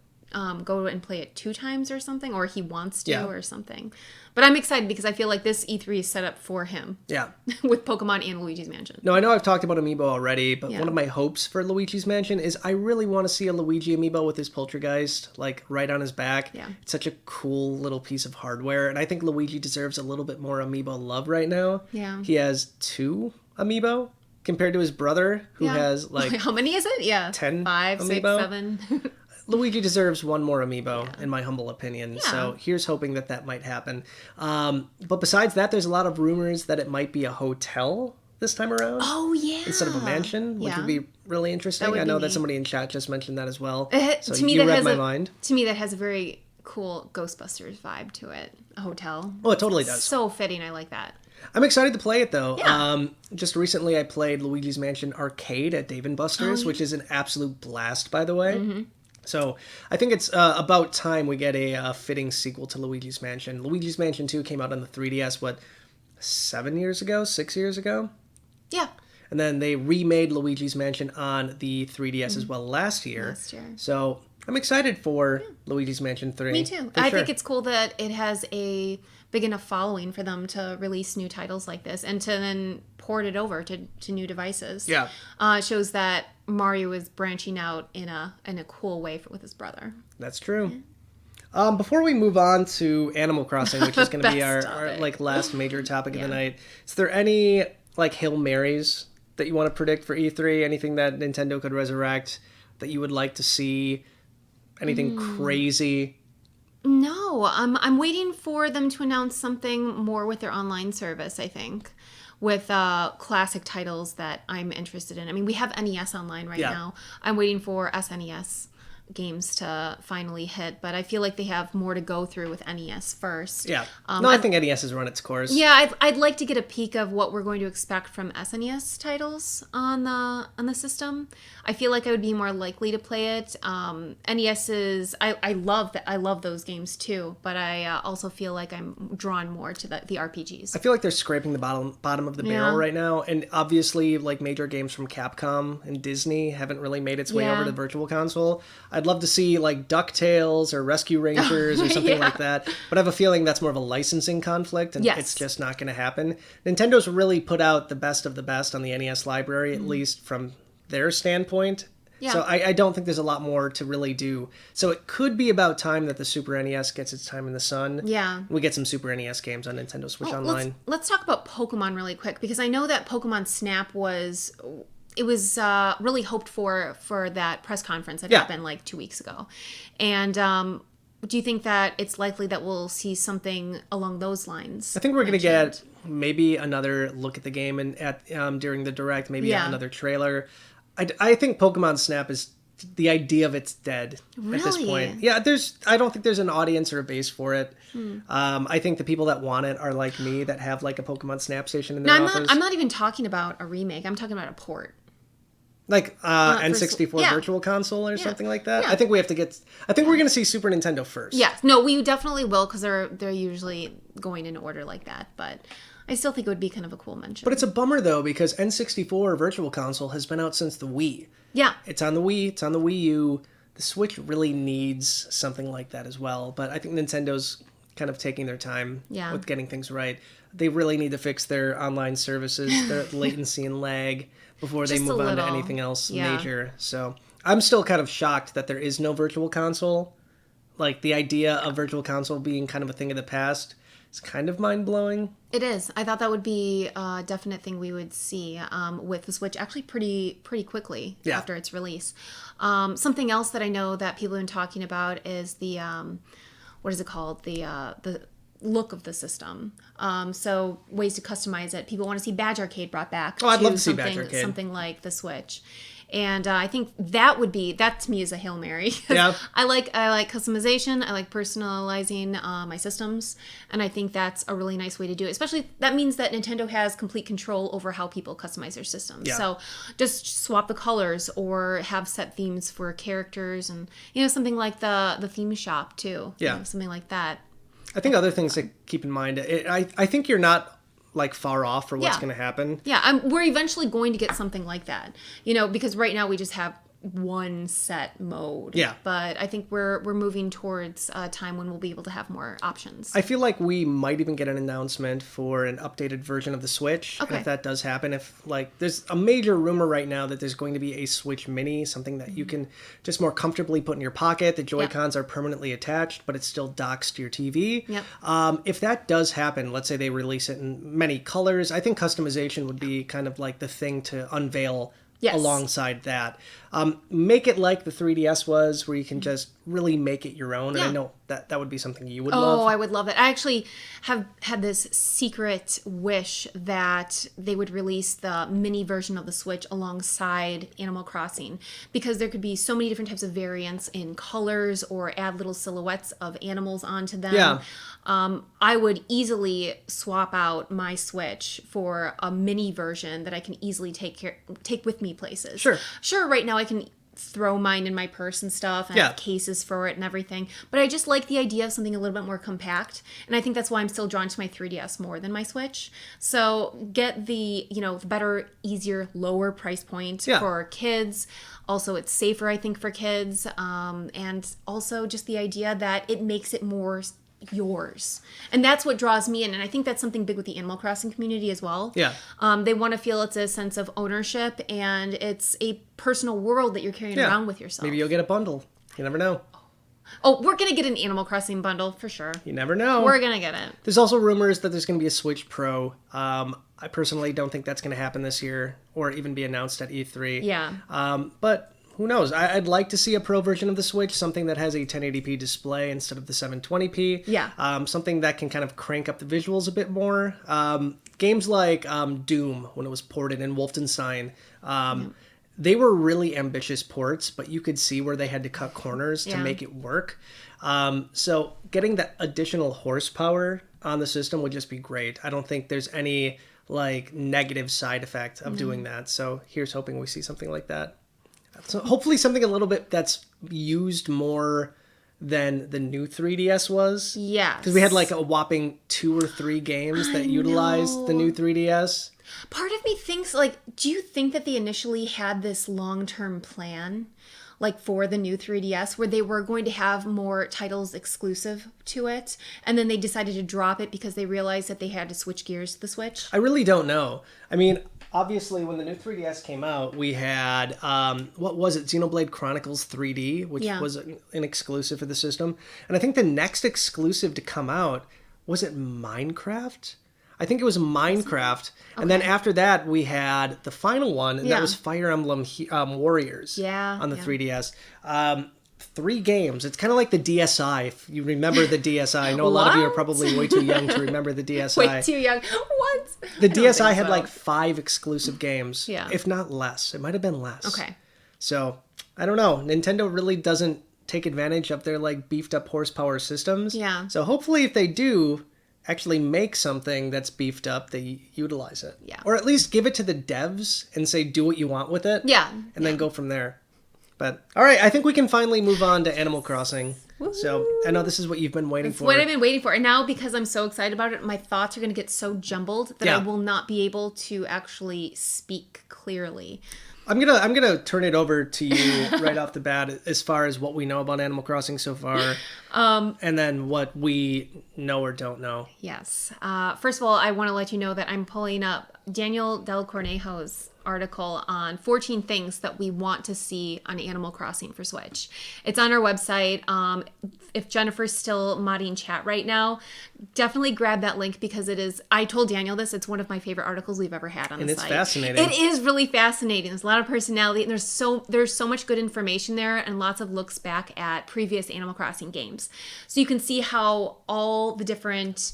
go and play it 2 times or something, or he wants to or something. But I'm excited because I feel like this E3 is set up for him. Yeah. With Pokemon and Luigi's Mansion. No, I know I've talked about Amiibo already, but one of my hopes for Luigi's Mansion is I really want to see a Luigi Amiibo with his poltergeist, like, right on his back. Yeah. It's such a cool little piece of hardware, and I think Luigi deserves a little bit more Amiibo love right now. Yeah. He has 2 Amiibo compared to his brother, who has, like... How many is it? Yeah. 10 5, 6, Amiibo? 7. Luigi deserves one more Amiibo, in my humble opinion. So here's hoping that might happen. But besides that, there's a lot of rumors that it might be a hotel this time around. Oh, yeah. Instead of a mansion, which would be really interesting. would I be know that neat. somebody in chat just mentioned that as well. So to me, you that read has my mind. To me, that has a very cool Ghostbusters vibe to it. A hotel. Oh, it totally does. So fitting. I like that. I'm excited to play it, though. Yeah. Just recently, I played Luigi's Mansion Arcade at Dave & Buster's, which is an absolute blast, by the way. So I think it's about time we get a fitting sequel to Luigi's Mansion. Luigi's Mansion 2 came out on the 3DS, 7 years ago? 6 years ago? Yeah. And then they remade Luigi's Mansion on the 3DS as well last year. So I'm excited for Luigi's Mansion 3. Me too. I think it's cool that it has a big enough following for them to release new titles like this and to then port it over to new devices. Yeah. It shows that Mario is branching out in a cool way with his brother. That's true. Before we move on to Animal Crossing, which is going to be our like last major topic of the night, is there any like Hail Marys that you want to predict for E3? Anything that Nintendo could resurrect that you would like to see? Anything crazy? No, I'm waiting for them to announce something more with their online service, I think, with classic titles that I'm interested in. I mean, we have NES online right now. I'm waiting for SNES games to finally hit, but I feel like they have more to go through with NES first. Yeah. I think NES has run its course. Yeah, I'd like to get a peek of what we're going to expect from SNES titles on the system. I feel like I would be more likely to play it. NES is I love those games too, but I also feel like I'm drawn more to the RPGs. I feel like they're scraping the bottom of the barrel right now, and obviously like major games from Capcom and Disney haven't really made its way over to the Virtual Console. I'd love to see like DuckTales or Rescue Rangers or something Yeah. like that. But I have a feeling that's more of a licensing conflict, and Yes. it's just not going to happen. Nintendo's really put out the best of the best on the NES library, at least from their standpoint. Yeah. So I don't think there's a lot more to really do. So it could be about time that the Super NES gets its time in the sun. Yeah. We get some Super NES games on Nintendo Switch Online. Let's talk about Pokemon really quick, because I know that Pokemon Snap was really hoped for that press conference that Yeah. happened like 2 weeks ago. And do you think that it's likely that we'll see something along those lines? I think we're going to get maybe another look at the game and during the Direct, maybe Yeah. another trailer. I think Pokemon Snap is the idea of it's dead at this Really? point. Yeah, I don't think there's an audience or a base for it. I think the people that want it are like me, that have like a Pokemon Snap station in their No, office. I'm not even talking about a remake. I'm talking about a port. Like for N64 yeah. Virtual Console or something like that. Yeah. I think we're going to see Super Nintendo first. Yeah, no, we definitely will, because they're usually going in order like that. But I still think it would be kind of a cool mention. But it's a bummer though, because N64 Virtual Console has been out since the Wii. yeah, It's on the Wii, it's on the Wii U. The Switch really needs something like that as well. But I think Nintendo's kind of taking their time Yeah. with getting things right. They really need to fix their online services, their latency and lag, before they Just a move on to little. anything else Yeah. major. So I'm still kind of shocked that there is no Virtual Console. Like, the idea of Virtual Console being kind of a thing of the past is kind of mind-blowing. it is. I thought that would be a definite thing we would see with the Switch actually pretty quickly Yeah. after its release. Something else that I know that people have been talking about is the what is it called? The look of the system. So ways to customize it. People want to see Badge Arcade brought back. Oh, I'd love to see something, Badge Arcade. something like the Switch. And I think that to me is a Hail Mary. 'Cause Yeah. I like customization. I like personalizing my systems, and I think that's a really nice way to do it. Especially that means that Nintendo has complete control over how people customize their systems. Yeah. So just swap the colors or have set themes for characters, and something like the theme shop too. Yeah. Something like that. I think other things to keep in mind, I think you're not like far off for what's Yeah. going to happen. Yeah, we're eventually going to get something like that. Because right now we just have one set mode. Yeah. But I think we're moving towards a time when we'll be able to have more options. I feel like we might even get an announcement for an updated version of the Switch. Okay. And if that does happen, there's a major rumor right now that there's going to be a Switch Mini, something that you can just more comfortably put in your pocket. The Joy-Cons are permanently attached, but it still docks to your TV. Yep. If that does happen, let's say they release it in many colors, I think customization would be kind of like the thing to unveil. Yes. Alongside that, make it like the 3DS was, where you can just really make it your own. And I Yeah. know that would be something you would Oh, love. I would love it. I actually have had this secret wish that they would release the mini version of the Switch alongside Animal Crossing, because there could be so many different types of variants in colors, or add little silhouettes of animals onto them. Yeah. I would easily swap out my Switch for a mini version that I can easily take with me places. Sure, right now I can throw mine in my purse and stuff, and I Yeah. have cases for it and everything, but I just like the idea of something a little bit more compact, and I think that's why I'm still drawn to my 3DS more than my Switch. So get the better, easier, lower price point Yeah. for kids. Also, it's safer, I think, for kids, and also just the idea that it makes it more yours, and that's what draws me in. And I think that's something big with the Animal Crossing community as well. Yeah. They want to feel it's a sense of ownership, and it's a personal world that you're carrying around with yourself. Maybe you'll get a bundle. You never know. Oh, we're gonna get an Animal Crossing bundle for sure. You never know. We're gonna get it. There's also rumors that there's going to be a Switch Pro. I personally don't think that's going to happen this year, or even be announced at E3. Yeah. But who knows? I'd like to see a Pro version of the Switch, something that has a 1080p display instead of the 720p. Yeah. Something that can kind of crank up the visuals a bit more. Games like Doom, when it was ported, and Wolfenstein, they were really ambitious ports, but you could see where they had to cut corners to Yeah. make it work. So getting that additional horsepower on the system would just be great. I don't think there's any negative side effect of doing that. So here's hoping we see something like that. So hopefully something a little bit that's used more than the new 3DS was. Yes. Because we had a whopping 2 or 3 games that utilized the new 3DS. Part of me thinks, do you think that they initially had this long-term plan? like for the new 3DS, where they were going to have more titles exclusive to it, and then they decided to drop it because they realized that they had to switch gears to the Switch? I really don't know. I mean, obviously, when the new 3DS came out, we had, what was it? Xenoblade Chronicles 3D, which Yeah. was an exclusive for the system. And I think the next exclusive to come out, was it Minecraft? I think it was Minecraft. And then after that, we had the final one, and that Yeah. was Fire Emblem Warriors on the 3DS. 3 games. It's kind of like the DSi, if you remember the DSi. I know a lot of you are What? probably way too young to remember the DSi. Way too young. What? The I don't DSi think had so. like 5 exclusive games, Yeah. if not less. It might have been less. Okay. So, I don't know. Nintendo really doesn't take advantage of their like beefed up horsepower systems. Yeah. So hopefully if they do actually make something that's beefed up, they utilize it. Yeah. Or at least give it to the devs and say, do what you want with it. Yeah. And then go from there. But, all right, I think we can finally move on to Animal Crossing. So, I know this is what you've been waiting for. What I've been waiting for. And now, because I'm so excited about it, my thoughts are going to get so jumbled that Yeah. I will not be able to actually speak clearly. I'm gonna turn it over to you right off the bat as far as what we know about Animal Crossing so far, and then what we know or don't know. Yes. First of all, I want to let you know that I'm pulling up Daniel Del Cornejo's article on 14 things that we want to see on Animal Crossing for Switch. It's on our website. If Jennifer's still modding chat right now, definitely grab that link because it is, I told Daniel this, it's one of my favorite articles we've ever had on And the it's site. fascinating. It is really fascinating. There's a lot of personality and there's so much good information there and lots of looks back at previous Animal Crossing games. So you can see how all the different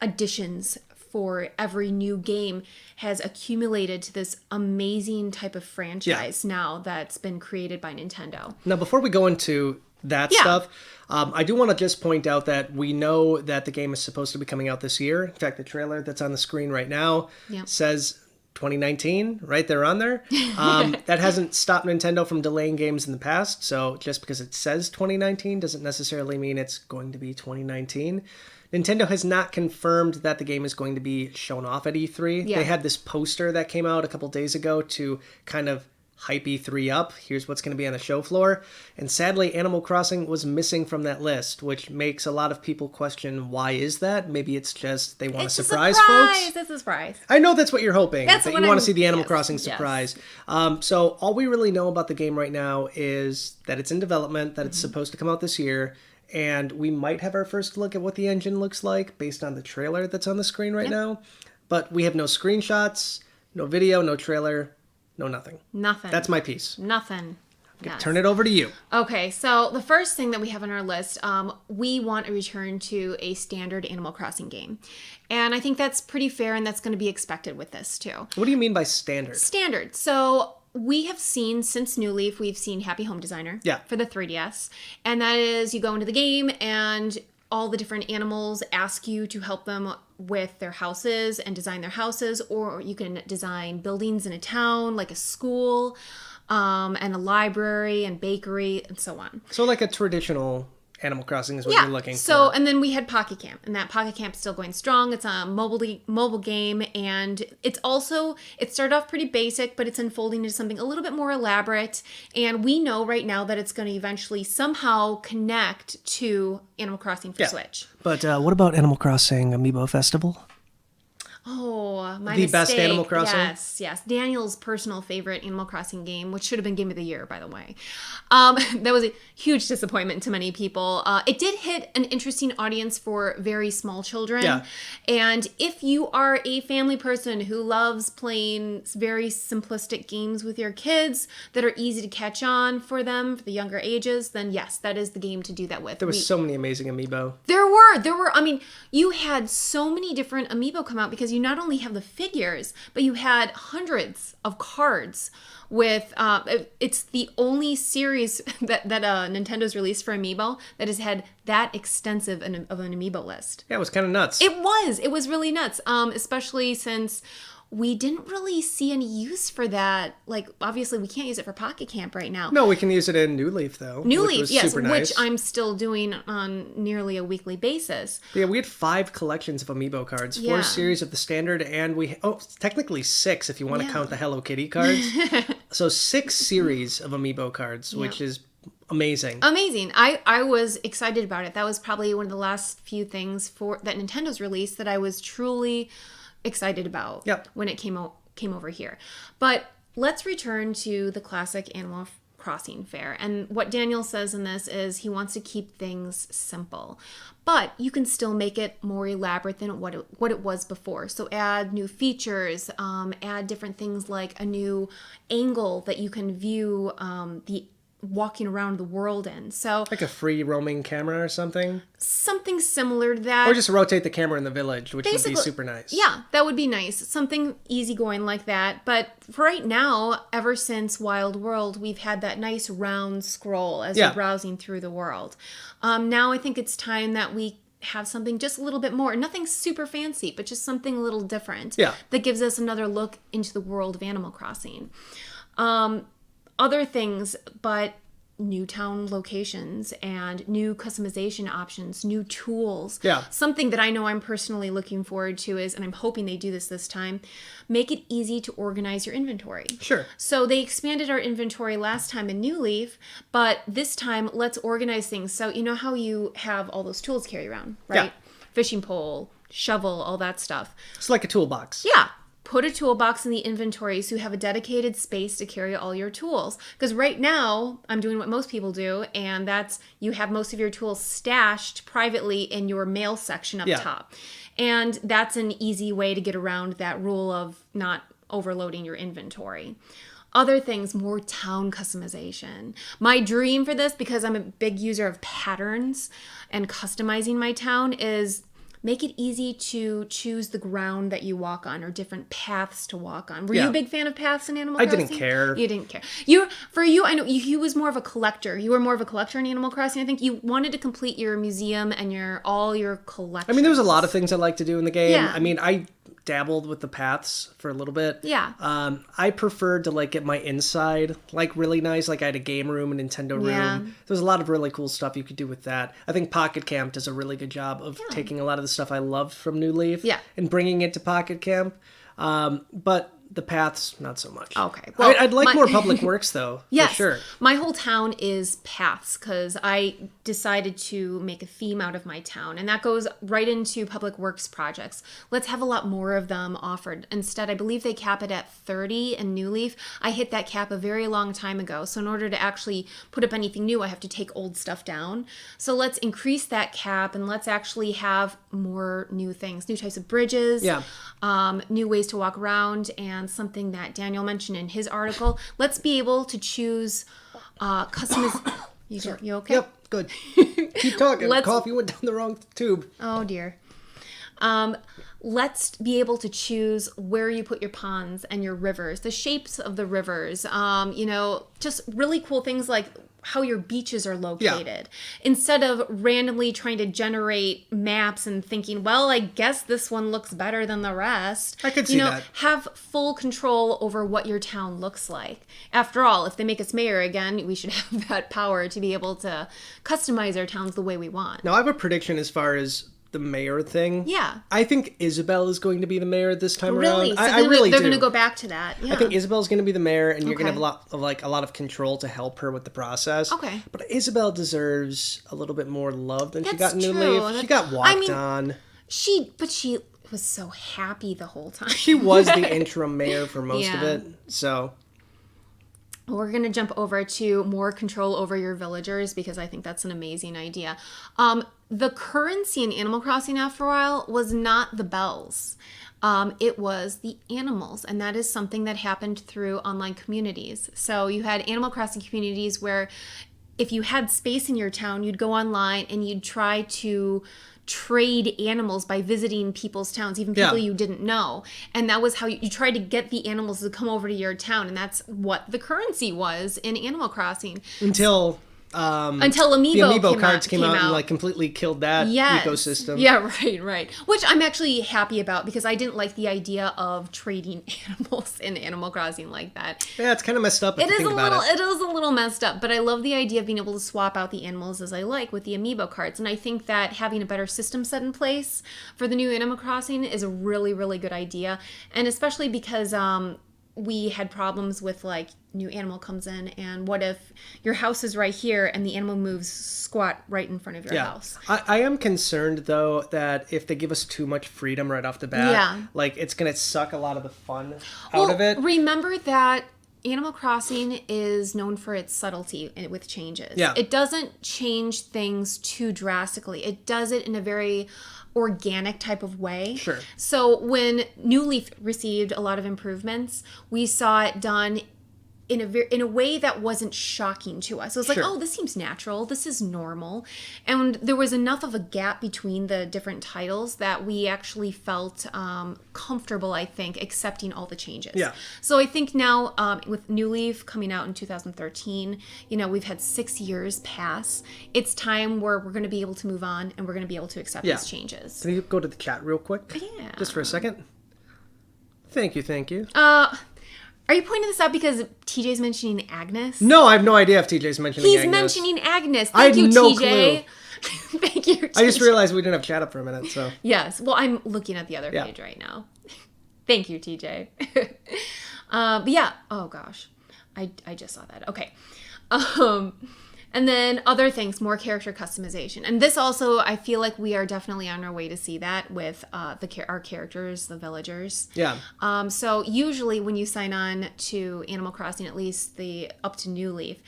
additions for every new game has accumulated to this amazing type of franchise now that's been created by Nintendo. Now, before we go into that stuff, I do want to just point out that we know that the game is supposed to be coming out this year. In fact, the trailer that's on the screen right now says 2019 right there on there. That hasn't stopped Nintendo from delaying games in the past. So just because it says 2019 doesn't necessarily mean it's going to be 2019. Nintendo has not confirmed that the game is going to be shown off at E3. Yeah. They had this poster that came out a couple days ago to kind of hype E3 up. Here's what's going to be on the show floor. And sadly, Animal Crossing was missing from that list, which makes a lot of people question, why is that? Maybe it's just they want to surprise folks. It's a surprise. I know that's what you're hoping. That's that what you want to I'm- see the Animal yes, Crossing yes. surprise. So all we really know about the game right now is that it's in development, that it's supposed to come out this year, and we might have our first look at what the engine looks like based on the trailer that's on the screen right now. But we have no screenshots, no video, no trailer, no nothing. Nothing. That's my piece. Nothing. Yes. Turn it over to you. Okay, so the first thing that we have on our list, we want a return to a standard Animal Crossing game. And I think that's pretty fair and that's going to be expected with this too. What do you mean by standard? Standard. So we have seen since New Leaf, we've seen Happy Home Designer for the 3DS. And that is you go into the game and all the different animals ask you to help them with their houses and design their houses, or you can design buildings in a town like a school and a library and bakery and so on. So like a traditional Animal Crossing is what you're looking So, for. and then we had Pocket Camp, and that Pocket Camp is still going strong. It's a mobile game, and it's also, it started off pretty basic, but it's unfolding into something a little bit more elaborate. And we know right now that it's going to eventually somehow connect to Animal Crossing for Switch. But what about Animal Crossing Amiibo Festival? Oh, my The mistake. best Animal Crossing? Yes. Daniel's personal favorite Animal Crossing game, which should have been Game of the Year, by the way. That was a huge disappointment to many people. It did hit an interesting audience for very small children. Yeah. And if you are a family person who loves playing very simplistic games with your kids that are easy to catch on for them, for the younger ages, then yes, that is the game to do that with. There was so many amazing Amiibo. There were, I mean, you had so many different Amiibo come out because you not only have the figures, but you had hundreds of cards with, it's the only series that Nintendo's released for Amiibo that has had that extensive of an Amiibo list. Yeah, it was kind of nuts. It was really nuts, especially since we didn't really see any use for that. Like, obviously, we can't use it for Pocket Camp right now. No, we can use it in New Leaf, though. New which Leaf, was yes, super nice. which I'm still doing on nearly a weekly basis. Yeah, we had 5 collections of amiibo cards, 4 Yeah. series of the standard, and technically 6 if you want to Yeah. count the Hello Kitty cards. So 6 series of amiibo cards, which is amazing. Amazing. I was excited about it. That was probably one of the last few things that Nintendo's released that I was truly excited about when it came over here. But let's return to the classic Animal Crossing fare. And what Daniel says in this is he wants to keep things simple. But you can still make it more elaborate than what it was before. So add new features, add different things like a new angle that you can view the walking around the world in. So Like a free roaming camera or something. something similar to that. Or just rotate the camera in the village, which would be super nice. Yeah, that would be nice. Something easygoing like that. But for right now, ever since Wild World, we've had that nice round scroll as you're browsing through the world. Now I think it's time that we have something just a little bit more. Nothing super fancy, but just something a little different. Yeah. That gives us another look into the world of Animal Crossing. Other things, but new town locations and new customization options, new tools. Yeah. Something that I know I'm personally looking forward to is, and I'm hoping they do this time, make it easy to organize your inventory. Sure. So they expanded our inventory last time in New Leaf, but this time let's organize things. So you know how you have all those tools carry around, right? Yeah. Fishing pole, shovel, all that stuff. It's like a toolbox. Yeah. Put a toolbox in the inventory so you have a dedicated space to carry all your tools. Because right now, I'm doing what most people do, and that's you have most of your tools stashed privately in your mail section up top. And that's an easy way to get around that rule of not overloading your inventory. Other things, more town customization. My dream for this, because I'm a big user of patterns and customizing my town, is make it easy to choose the ground that you walk on or different paths to walk on. Were you a big fan of paths in Animal Crossing? I didn't care. You didn't care. I know you was more of a collector. You were more of a collector in Animal Crossing. I think you wanted to complete your museum and all your collections. I mean, there was a lot of things I like to do in the game. Yeah. I mean, I dabbled with the paths for a little bit. Yeah. I preferred to get my inside really nice. Like I had a game room, a Nintendo room. Yeah. There's a lot of really cool stuff you could do with that. I think Pocket Camp does a really good job of taking a lot of the stuff I loved from New Leaf and bringing it to Pocket Camp. But the paths, not so much. Okay. Well, I'd like more public works, though. Yes, for sure. My whole town is paths because I decided to make a theme out of my town, and that goes right into public works projects. Let's have a lot more of them offered. Instead, I believe they cap it at 30 in New Leaf. I hit that cap a very long time ago, so in order to actually put up anything new, I have to take old stuff down. So let's increase that cap, and let's actually have more new things, new types of bridges, new ways to walk around, and something that Daniel mentioned in his article. Let's be able to choose You okay? Yep, good. Keep talking. Coffee went down the wrong tube. Oh, dear. Let's be able to choose where you put your ponds and your rivers, the shapes of the rivers, just really cool things like how your beaches are located. Instead of randomly trying to generate maps and thinking, well, I guess this one looks better than the rest. I could see that. Have full control over what your town looks like. After all, if they make us mayor again, we should have that power to be able to customize our towns the way we want. Now, I have a prediction as far as the mayor thing. Yeah. I think Isabel is going to be the mayor this time Really? around. So I really they're do. going to go back to that. Yeah. I think Isabel's going to be the mayor, and you're going to have Okay. a lot of control to help her with the process. Okay. But Isabel deserves a little bit more love than she That's got in New true. Leaf. She got walked on. She was so happy the whole time. She was the interim mayor for most of Yeah. it. So We're going to jump over to more control over your villagers because I think that's an amazing idea. The currency in Animal Crossing after a while was not the bells. It was the animals, and that is something that happened through online communities. So you had Animal Crossing communities where if you had space in your town, you'd go online and you'd try to trade animals by visiting people's towns, even people you didn't know. And that was how you tried to get the animals to come over to your town. And that's what the currency was in Animal Crossing. until until the amiibo cards came out and like completely killed that ecosystem. Yeah, right. Which I'm actually happy about because I didn't like the idea of trading animals in Animal Crossing like that. Yeah, it's kind of messed up if you think about it. It is a little messed up, but I love the idea of being able to swap out the animals as I like with the amiibo cards. And I think that having a better system set in place for the new Animal Crossing is a really, really good idea. And especially because we had problems with like new animal comes in and what if your house is right here and the animal moves squat right in front of your house. I am concerned though that if they give us too much freedom right off the bat, like it's gonna suck a lot of the fun out of it. Remember that Animal Crossing is known for its subtlety with changes. Yeah. It doesn't change things too drastically. It does it in a very organic type of way. Sure. So when New Leaf received a lot of improvements, we saw it done in a way that wasn't shocking to us. It was like, oh, this seems natural. This is normal. And there was enough of a gap between the different titles that we actually felt comfortable, I think, accepting all the changes. Yeah. So I think now with New Leaf coming out in 2013, we've had 6 years pass. It's time where we're going to be able to move on and we're going to be able to accept these changes. Can you go to the chat real quick? Yeah. Just for a second. Thank you. Are you pointing this out because TJ's mentioning Agnes? No, I have no idea if TJ's mentioning Agnes. He's mentioning Agnes. I Thank you, had no TJ. clue. Thank you, TJ. I just realized we didn't have chat up for a minute, so. Yes. Well, I'm looking at the other page right now. Thank you, TJ. But yeah. Oh, gosh. I just saw that. Okay. And then other things, more character customization. And this also, I feel like we are definitely on our way to see that with our characters, the villagers. Yeah. So usually when you sign on to Animal Crossing, at least up to New Leaf,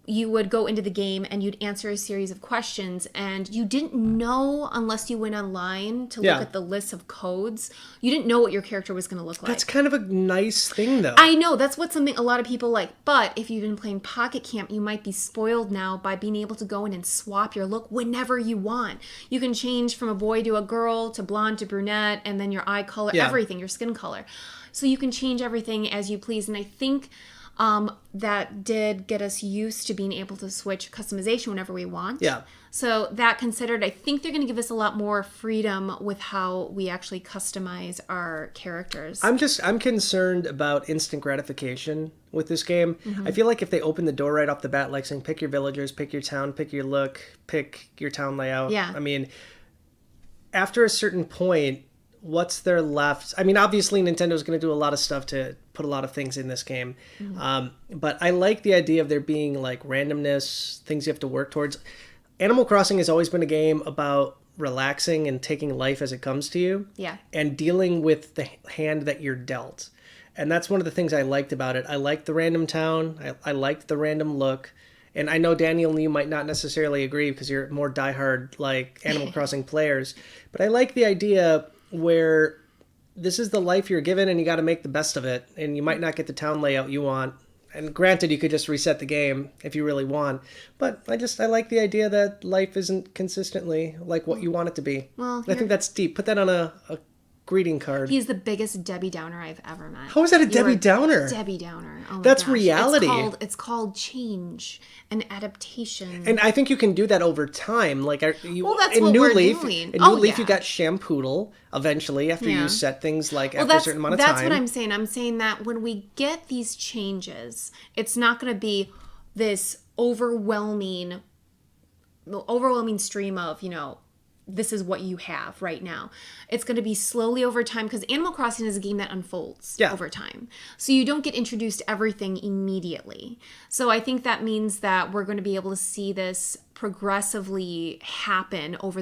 you would go into the game and you'd answer a series of questions and you didn't know unless you went online to look at the list of codes. You didn't know what your character was going to look like. That's kind of a nice thing though. I know, that's something a lot of people like. But if you've been playing Pocket Camp, you might be spoiled now by being able to go in and swap your look whenever you want. You can change from a boy to a girl to blonde to brunette and then your eye color, everything, your skin color. So you can change everything as you please. And I think that did get us used to being able to switch customization whenever we want. Yeah. So that considered, I think they're going to give us a lot more freedom with how we actually customize our characters. I'm concerned about instant gratification with this game. I feel like if they open the door right off the bat, like saying pick your villagers, pick your town, pick your look, pick your town layout. Yeah. I mean, after a certain point, what's there left? I mean, obviously Nintendo's going to do a lot of stuff to put a lot of things in this game. But I like the idea of there being like randomness, things you have to work towards. Animal Crossing has always been a game about relaxing and taking life as it comes to you. Yeah. And dealing with the hand that you're dealt. And that's one of the things I liked about it. I liked the random town. I liked the random look. And I know, Daniel, you might not necessarily agree because you're more diehard like Animal Crossing players. But I like the idea where this is the life you're given and you got to make the best of it. And you might not get the town layout you want. And granted, you could just reset the game if you really want. But I like the idea that life isn't consistently like what you want it to be. Well, I think that's deep. Put that on a greeting card. He's the biggest Debbie Downer I've ever met. How is that a Debbie Downer? Debbie Downer. Oh my That's gosh. reality. It's called change and adaptation. And I think you can do that over time. Like that's in what New we're Leaf, doing. In New Leaf, you got Shampoodle eventually after you set things like after a certain amount of time. That's what I'm saying. I'm saying that when we get these changes, it's not going to be this overwhelming stream of, this is what you have right now. It's going to be slowly over time because Animal Crossing is a game that unfolds over time. So you don't get introduced to everything immediately. So I think that means that we're going to be able to see this progressively happen over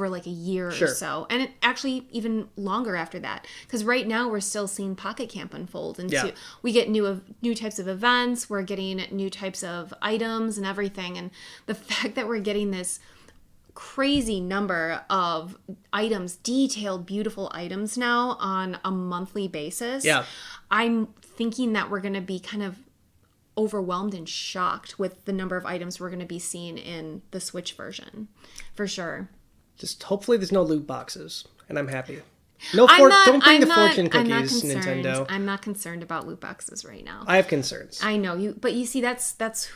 like a year or so. And it actually even longer after that. Because right now we're still seeing Pocket Camp unfold. And we get new types of events. We're getting new types of items and everything. And the fact that we're getting this crazy number of items, detailed, beautiful items now on a monthly basis. Yeah. I'm thinking that we're going to be kind of overwhelmed and shocked with the number of items we're going to be seeing in the Switch version, for sure. Just hopefully there's no loot boxes, and I'm happy. Don't bring the fortune cookies, Nintendo. I'm not concerned about loot boxes right now. I have concerns. I know you, but you see, that's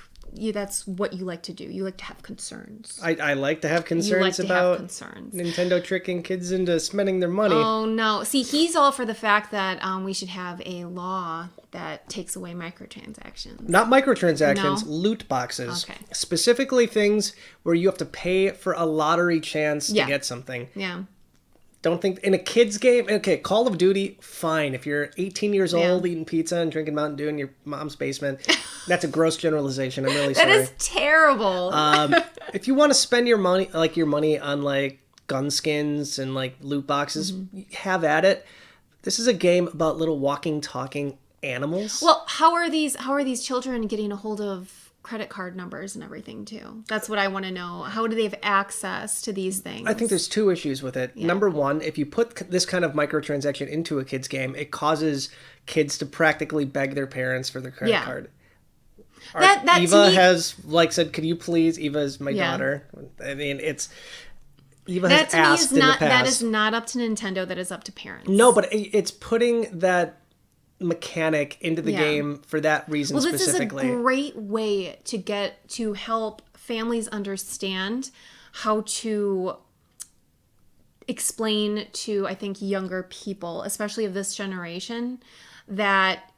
that's what you like to do. You like to have concerns. I like to have You concerns like to about have concerns. Nintendo tricking kids into spending their money. Oh no! See, he's all for the fact that we should have a law that takes away microtransactions. Not microtransactions, No? loot boxes. Okay. Specifically things where you have to pay for a lottery chance to Yeah. get something. Yeah. Don't think in a kid's game. Okay, Call of Duty, fine. If you're 18 years old eating pizza and drinking Mountain Dew in your mom's basement, that's a gross generalization. I'm really That sorry. is terrible. If you want to spend your money on like gun skins and like loot boxes, have at it. This is a game about little walking, talking animals. Well, how are these children getting a hold of credit card numbers and everything too? That's what I want to know. How do they have access to these things? I think there's two issues with it. Number one, if you put this kind of microtransaction into a kid's game, it causes kids to practically beg their parents for their credit card. That Eva to me, has said, "Could you please?" Eva is my Yeah. daughter. I mean, Eva that has to me asked is in the not past. that is not up to Nintendo. That is up to parents. No, but it's putting that mechanic into the Yeah. game for that reason Well, this specifically. is a great way to help families understand how to explain to, I think, younger people, especially of this generation, that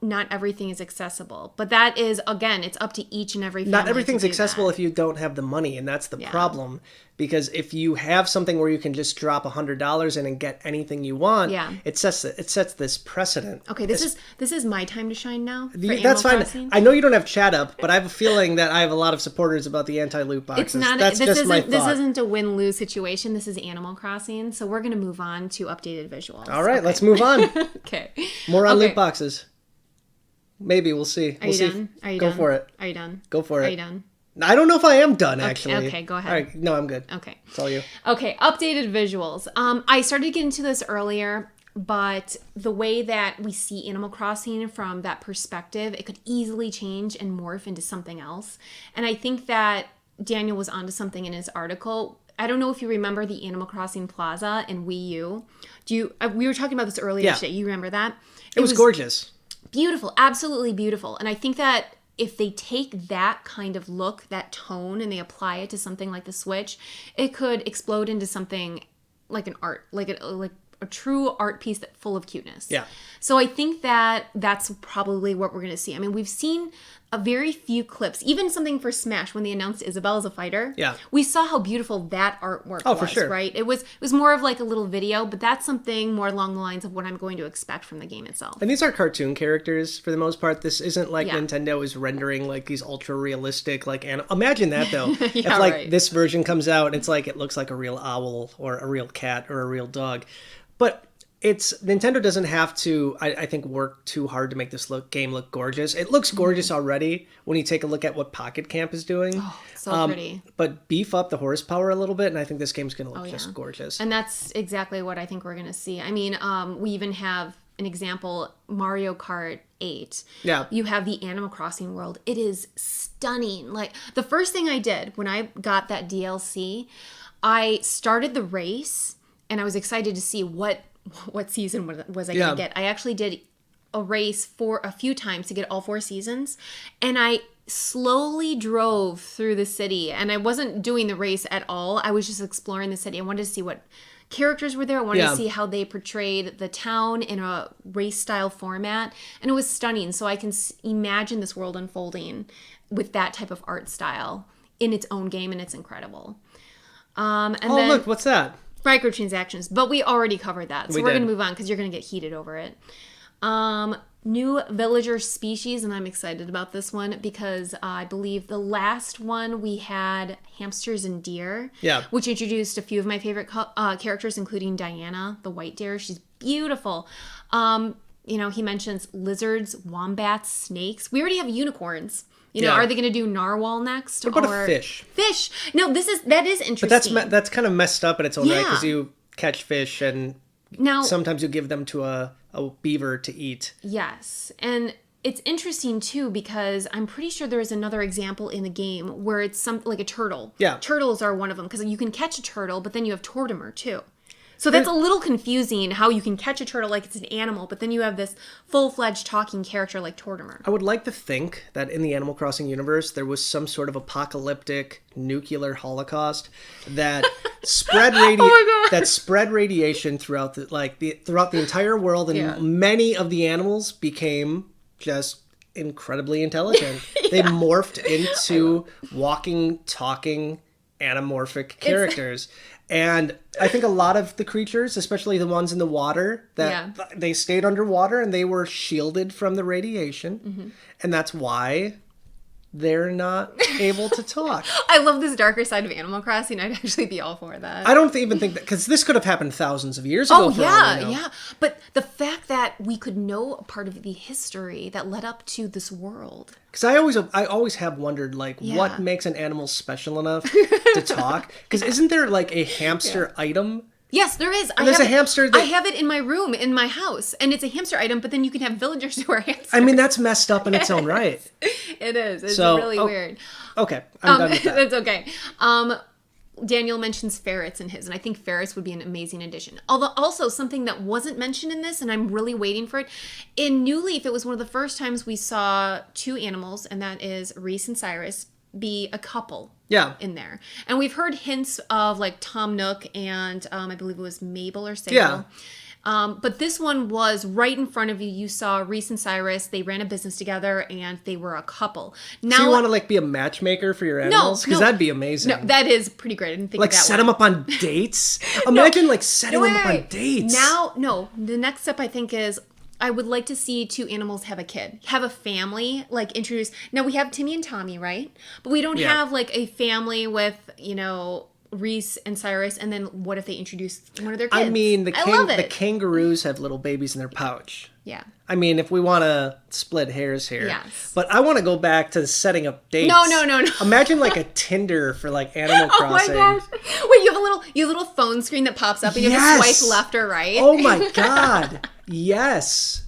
not everything is accessible. But that is, again, it's up to each and every family. Not everything's to do accessible that. if you don't have the money, and that's the problem. Because if you have something where you can just drop $100 in and get anything you want, it sets this precedent. Okay, this is my time to shine now. For That's Animal fine. Crossing. I know you don't have chat up, but I have a feeling that I have a lot of supporters about the anti-loot boxes. It's not. That's This just isn't. my This thought. isn't a win-lose situation. This is Animal Crossing. So we're gonna move on to updated visuals. All right, Okay. let's move on. Okay. More on Okay. loot boxes. Maybe we'll see. Are you see. done? Are you Go done? for it. Are you done? Go for Are it. you done? I don't know if I am done actually. Okay, go ahead. All right, no, I'm good. Okay. It's all you. Okay, updated visuals. I started to get into this earlier, but the way that we see Animal Crossing from that perspective, it could easily change and morph into something else. And I think that Daniel was onto something in his article. I don't know if you remember the Animal Crossing Plaza in Wii U. We were talking about this earlier today. You remember that? It was gorgeous. Beautiful, absolutely beautiful. And I think that if they take that kind of look, that tone, and they apply it to something like the Switch, it could explode into something like an art, like a true art piece that full of cuteness. Yeah. So I think that that's probably what we're going to see. I mean, we've seen a very few clips, even something for Smash when they announced Isabelle as a fighter. Yeah. We saw how beautiful that artwork was, for sure. right? It was more of like a little video, but that's something more along the lines of what I'm going to expect from the game itself. And these are cartoon characters for the most part. This isn't like Yeah. Nintendo is rendering like these ultra realistic like imagine that though. If Yeah, like right. this version comes out, it's like it looks like a real owl or a real cat or a real dog. But Nintendo doesn't have to, I think, work too hard to make this game look gorgeous. It looks gorgeous already when you take a look at what Pocket Camp is doing. Oh, so pretty. But beef up the horsepower a little bit, and I think this game's going to look just gorgeous. And that's exactly what I think we're going to see. I mean, we even have an example, Mario Kart 8. Yeah. You have the Animal Crossing world. It is stunning. Like, the first thing I did when I got that DLC, I started the race, and I was excited to see what season was I going to get. I actually did a race for a few times to get all 4 seasons, and I slowly drove through the city, and I wasn't doing the race at all. I was just exploring the city. I wanted to see what characters were there. I wanted to see how they portrayed the town in a race style format, and it was stunning. So I can imagine this world unfolding with that type of art style in its own game, and it's incredible. And then, look, what's that? Microtransactions, but we already covered that. So we're did. going to move on because you're going to get heated over it. New villager species, and I'm excited about this one because I believe the last one we had hamsters and deer, which introduced a few of my favorite characters, including Diana, the white deer. She's beautiful. He mentions lizards, wombats, snakes. We already have unicorns. Are they going to do narwhal next? What about a fish? Fish. No, that is interesting. But that's kind of messed up in its own right Yeah. because you catch fish and now sometimes you give them to a beaver to eat. Yes, and it's interesting too because I'm pretty sure there is another example in the game where it's like a turtle. Yeah. Turtles are one of them because you can catch a turtle, but then you have Tortimer too. So that's a little confusing how you can catch a turtle like it's an animal, but then you have this full-fledged talking character like Tortimer. I would like to think that in the Animal Crossing universe, there was some sort of apocalyptic nuclear holocaust that spread radiation throughout throughout the entire world, and many of the animals became just incredibly intelligent. They morphed into walking, talking, anamorphic characters. And I think a lot of the creatures, especially the ones in the water, they stayed underwater and they were shielded from the radiation. Mm-hmm. And that's why they're not able to talk. I love this darker side of Animal Crossing. I'd actually be all for that. I don't even think that, because this could have happened thousands of years ago. Yeah. But the fact that we could know a part of the history that led up to this world. Because I always have wondered, what makes an animal special enough to talk? Because isn't there a hamster item? Yes, there is. There's a hamster that... I have it in my room, in my house, and it's a hamster item, but then you can have villagers who are hamsters. I mean, that's messed up in its own right. It is. It's really weird. Okay, I'm done with that. That's okay. Daniel mentions ferrets in his, and I think ferrets would be an amazing addition. Although also something that wasn't mentioned in this, and I'm really waiting for it, in New Leaf, it was one of the first times we saw two animals, and that is Reese and Cyrus, be a couple in there. And we've heard hints of Tom Nook and I believe it was Mabel or Sable. But this one was right in front of you. You saw Reese and Cyrus. They ran a business together and they were a couple. Now, so you want to be a matchmaker for your animals? Because that'd be amazing. No, that is pretty great. I didn't think of that set them up on dates? Imagine setting them up on dates. The next step I think is I would like to see two animals have a kid, have a family, introduce. Now we have Timmy and Tommy, right? But we don't have a family with, Reese and Cyrus, and then what if they introduce one of their kids? I mean, the kangaroos have little babies in their pouch. Yeah. I mean, if we want to split hairs here. Yes. But I want to go back to setting up dates. No. Imagine a Tinder for Animal Crossing. Oh my gosh. Wait, you have a little phone screen that pops up and you have to swipe left or right. Oh my god. Yes.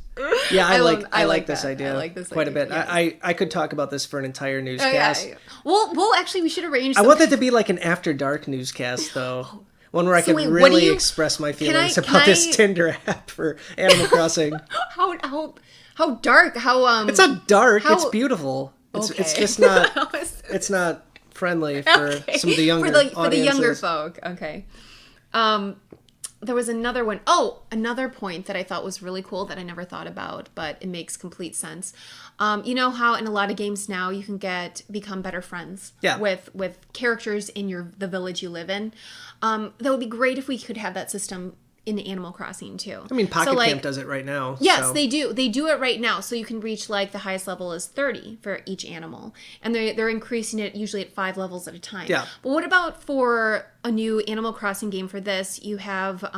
Yeah, I like this that. idea. I like this quite idea. a bit. Yes. I could talk about this for an entire newscast. Well, actually, we should arrange. I want that to be an after dark newscast, though. One where I can really express my feelings about this Tinder app for Animal Crossing. How dark? How It's not dark. It's beautiful. It's just not. It's not friendly for some of the younger for the younger folk. Okay. There was another one. Oh, another point that I thought was really cool that I never thought about, but it makes complete sense. You know how in a lot of games now you can become better friends with characters in the village you live in. That would be great if we could have that system in Animal Crossing too. I mean, Pocket Camp does it right now. Yes, they do. They do it right now. So you can reach the highest level is 30 for each animal. And they're increasing it usually at 5 levels at a time. Yeah. But what about for a new Animal Crossing game for this? You have,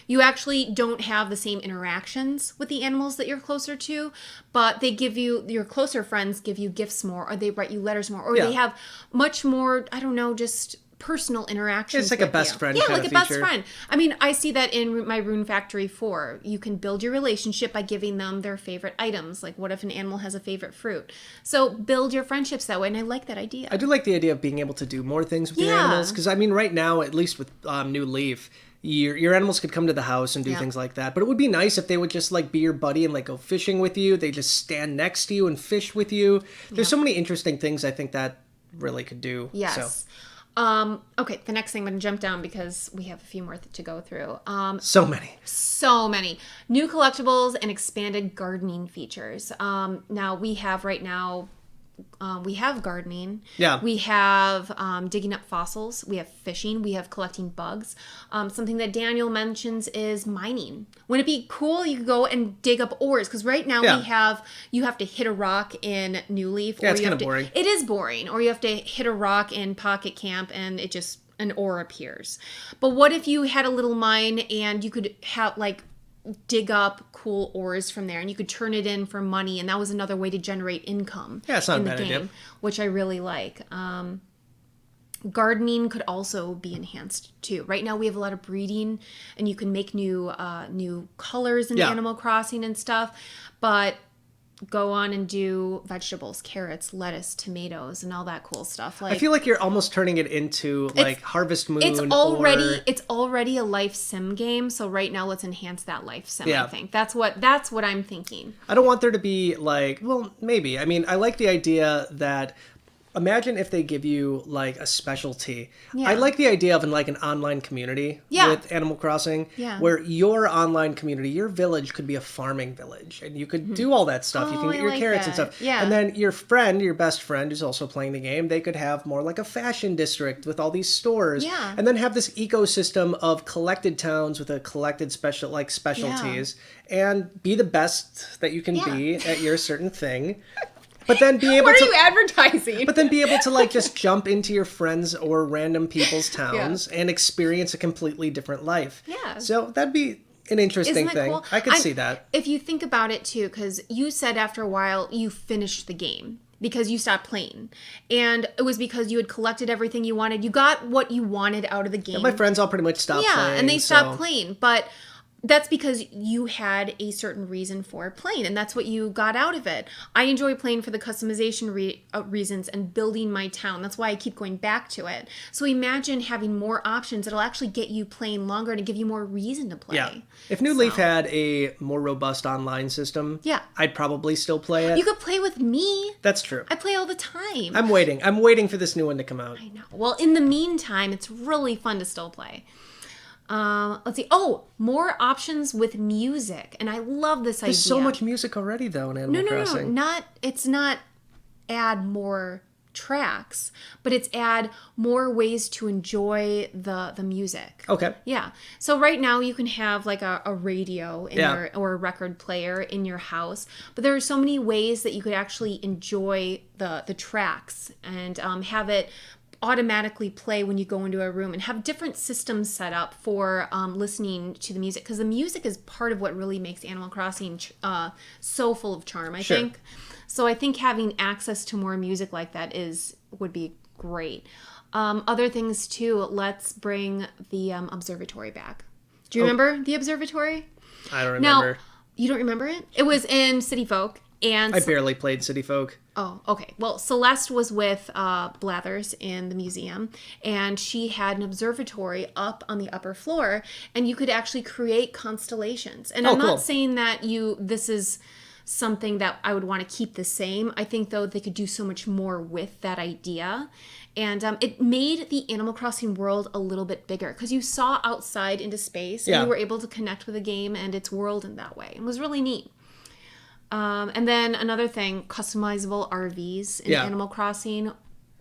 you actually don't have the same interactions with the animals that you're closer to, but they give you, your closer friends give you gifts more, or they write you letters more, or they have much more, I don't know, just personal interactions. It's like a best friend kind of feature. Best friend. I mean, I see that in my Rune Factory 4. You can build your relationship by giving them their favorite items. What if an animal has a favorite fruit? So build your friendships that way, and I like that idea. I do like the idea of being able to do more things with your animals, because I mean, right now, at least with New Leaf, your animals could come to the house and do things like that. But it would be nice if they would just be your buddy and go fishing with you. They just stand next to you and fish with you. There's so many interesting things I think that really could do. Yes. So. Okay, the next thing I'm going to jump down because we have a few more to go through. So many. New collectibles and expanded gardening features. Now we have we have gardening. Yeah. We have digging up fossils. We have fishing. We have collecting bugs. Something that Daniel mentions is mining. Wouldn't it be cool? You could go and dig up ores, because right now you have to hit a rock in New Leaf. Yeah, it's kind of boring. It is boring. Or you have to hit a rock in Pocket Camp and an ore appears. But what if you had a little mine and you could have dig up cool ores from there and you could turn it in for money, and that was another way to generate income it's not in a the bad game, idea. which I really like. Gardening could also be enhanced too. Right now we have a lot of breeding and you can make new colors in Animal Crossing and stuff, but go on and do vegetables, carrots, lettuce, tomatoes, and all that cool stuff. Like, I feel like you're almost turning it into like Harvest Moon. It's already a life sim game. So right now, let's enhance that life sim. Yeah. I think that's what I'm thinking. I don't want there to be like, well, maybe. I mean, I like the idea that. Imagine if they give you like a specialty. Yeah. I like the idea of like an online community with Animal Crossing, where your online community, your village could be a farming village, and you could do all that stuff. You can get your carrots and stuff. Yeah. And then your friend, your best friend, who's also playing the game, they could have more like a fashion district with all these stores, and then have this ecosystem of collected towns with a collected specialties, and be the best that you can be at your certain thing. But then be able What to. are you advertising? But then be able to like just jump into your friends or random people's towns and experience a completely different life. Yeah. So that'd be an interesting thing. Cool? I could see that. If you think about it too, because you said after a while you finished the game because you stopped playing, and it was because you had collected everything you wanted. You got what you wanted out of the game. And my friends all pretty much stopped playing. Yeah, and they stopped playing, but. That's because you had a certain reason for playing, and that's what you got out of it. I enjoy playing for the customization reasons and building my town. That's why I keep going back to it. So imagine having more options that'll actually get you playing longer and give you more reason to play. Yeah. If New Leaf had a more robust online system, I'd probably still play it. You could play with me. That's true. I play all the time. I'm waiting. I'm waiting for this new one to come out. I know. Well, in the meantime, it's really fun to still play. Let's see. Oh, more options with music, and I love this idea. There's so much music already, though, in Animal Crossing. It's not add more tracks, but it's add more ways to enjoy the music. Okay. Yeah. So right now you can have like a radio in your, or a record player in your house, but there are so many ways that you could actually enjoy the tracks and have it automatically play when you go into a room, and have different systems set up for listening to the music, because the music is part of what really makes Animal Crossing so full of charm, I think. So I think having access to more music like that would be great. Other things too, let's bring the observatory back. Do you remember the observatory? I don't remember. Now, you don't remember it? It was in City Folk. And I barely played City Folk. Oh, okay. Well, Celeste was with Blathers in the museum, and she had an observatory up on the upper floor, and you could actually create constellations. And I'm not saying that this is something that I would want to keep the same. I think, though, they could do so much more with that idea. And it made the Animal Crossing world a little bit bigger, because you saw outside into space, and you were able to connect with the game and its world in that way. It was really neat. And then another thing, customizable RVs in Animal Crossing.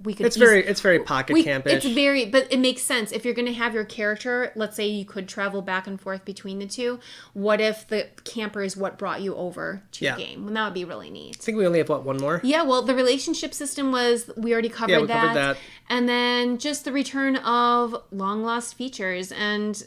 It's very pocket campish. But it makes sense. If you're going to have your character, let's say you could travel back and forth between the two. What if the camper is what brought you over to the game? Well, that would be really neat. I think we only have one more? Yeah, well, the relationship system we already covered that. Covered that. And then just the return of long lost features, and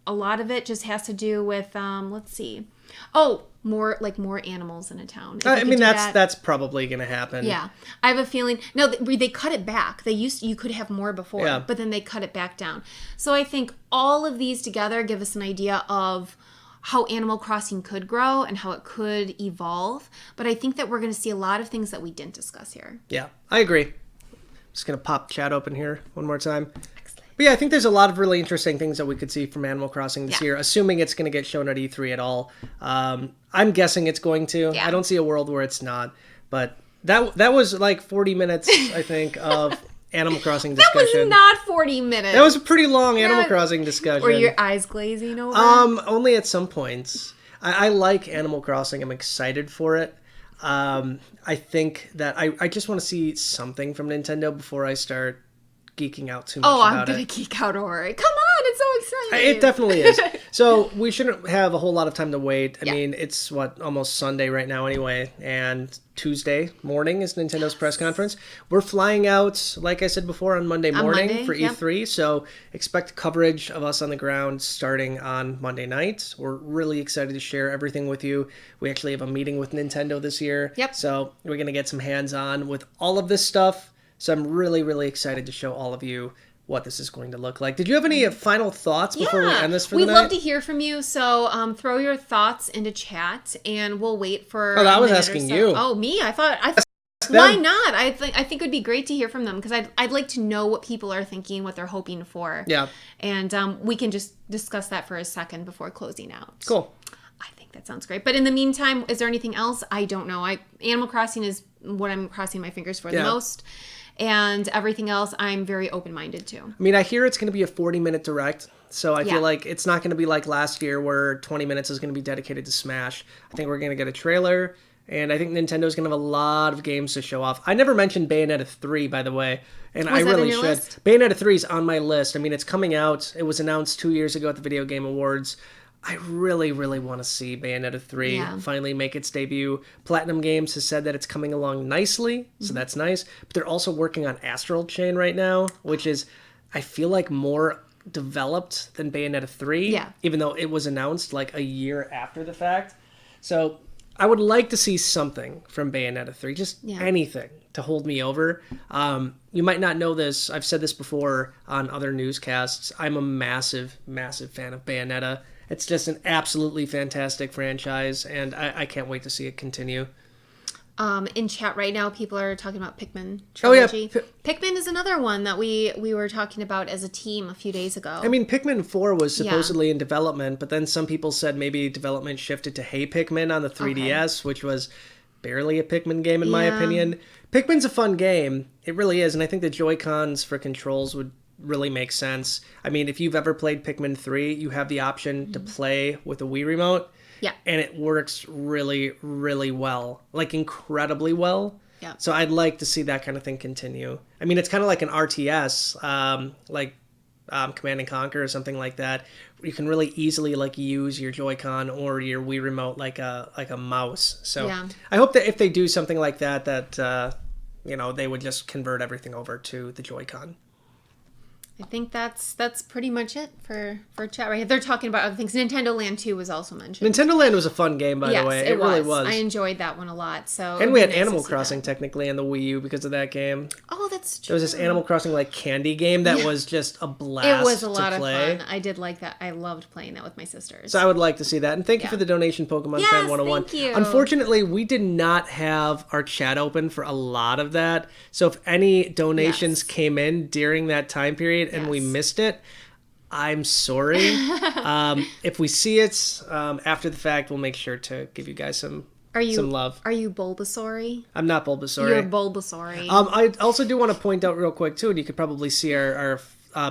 a lot of it just has to do with let's see. Oh, more animals in a town. I mean, that's probably going to happen. Yeah. I have a feeling. No, they cut it back. You could have more before, but then they cut it back down. So I think all of these together give us an idea of how Animal Crossing could grow and how it could evolve. But I think that we're going to see a lot of things that we didn't discuss here. Yeah, I agree. Just going to pop chat open here one more time. But yeah, I think there's a lot of really interesting things that we could see from Animal Crossing this year, assuming it's going to get shown at E3 at all. I'm guessing it's going to. I don't see a world where it's not. But that was like 40 minutes, I think, of Animal Crossing discussion. That was not 40 minutes. That was a pretty long Animal Crossing discussion. Were your eyes glazing over? Only at some points. I like Animal Crossing. I'm excited for it. I think that I just want to see something from Nintendo before I start geeking out too much about it. I'm going to geek out over it. Come on, it's so exciting. It definitely is. So we shouldn't have a whole lot of time to wait. I mean, it's almost Sunday right now anyway, and Tuesday morning is Nintendo's press conference. We're flying out, like I said before, on Monday morning for E3, so expect coverage of us on the ground starting on Monday night. We're really excited to share everything with you. We actually have a meeting with Nintendo this year, so we're going to get some hands-on with all of this stuff. So I'm really, really excited to show all of you what this is going to look like. Did you have any final thoughts before we end this for the We'd night? love to hear from you. So throw your thoughts into chat, and we'll wait for. Oh, I a was minute or asking so. you. Oh, me? I thought. them. Why not? I think it would be great to hear from them because I'd like to know what people are thinking, what they're hoping for. Yeah. And we can just discuss that for a second before closing out. Cool. I think that sounds great. But in the meantime, is there anything else? I don't know. Animal Crossing is what I'm crossing my fingers for the most. And everything else, I'm very open-minded to. I mean, I hear it's going to be a 40-minute direct, so I feel like it's not going to be like last year where 20 minutes is going to be dedicated to Smash. I think we're going to get a trailer, and I think Nintendo's going to have a lot of games to show off. I never mentioned Bayonetta 3, by the way, and I really should. List? Bayonetta 3 is on my list. I mean, it's coming out. It was announced 2 years ago at the Video Game Awards. I really, really want to see Bayonetta 3 finally make its debut. Platinum Games has said that it's coming along nicely, so that's nice. But they're also working on Astral Chain right now, which is, I feel like, more developed than Bayonetta 3, even though it was announced like a year after the fact. So I would like to see something from Bayonetta 3, just anything to hold me over. You might not know this. I've said this before on other newscasts. I'm a massive, massive fan of Bayonetta. It's just an absolutely fantastic franchise, and I can't wait to see it continue. In chat right now, people are talking about Pikmin trilogy. Oh, yeah. Pikmin is another one that we were talking about as a team a few days ago. I mean, Pikmin 4 was supposedly in development, but then some people said maybe development shifted to Hey Pikmin on the 3DS, which was barely a Pikmin game in my opinion. Pikmin's a fun game. It really is, and I think the Joy-Cons for controls would really make sense. I mean, if you've ever played Pikmin 3, you have the option to play with a Wii remote. Yeah. And it works really, really well. Like, incredibly well. Yeah. So I'd like to see that kind of thing continue. I mean, it's kind of like an RTS, Command and Conquer or something like that. Where you can really easily, like, use your Joy-Con or your Wii remote like a mouse. So I hope that if they do something like that, they would just convert everything over to the Joy-Con. I think that's pretty much it for chat right here. They're talking about other things. Nintendo Land 2 was also mentioned. Nintendo Land was a fun game, by the way. It really was. I enjoyed that one a lot. So and we had Animal Crossing technically on the Wii U because of that game. Oh, that's true. There was this Animal Crossing like candy game that was just a blast to play. It was a lot of fun. I did like that. I loved playing that with my sisters. So I would like to see that. And thank you for the donation, Pokemon Fan 101. Thank you. Unfortunately, we did not have our chat open for a lot of that. So if any donations came in during that time period and we missed it, I'm sorry. If we see it after the fact, we'll make sure to give you guys some love. Are you Bulbasaur? I'm not Bulbasaur. You're Bulbasaur. I also do want to point out real quick too, and you could probably see our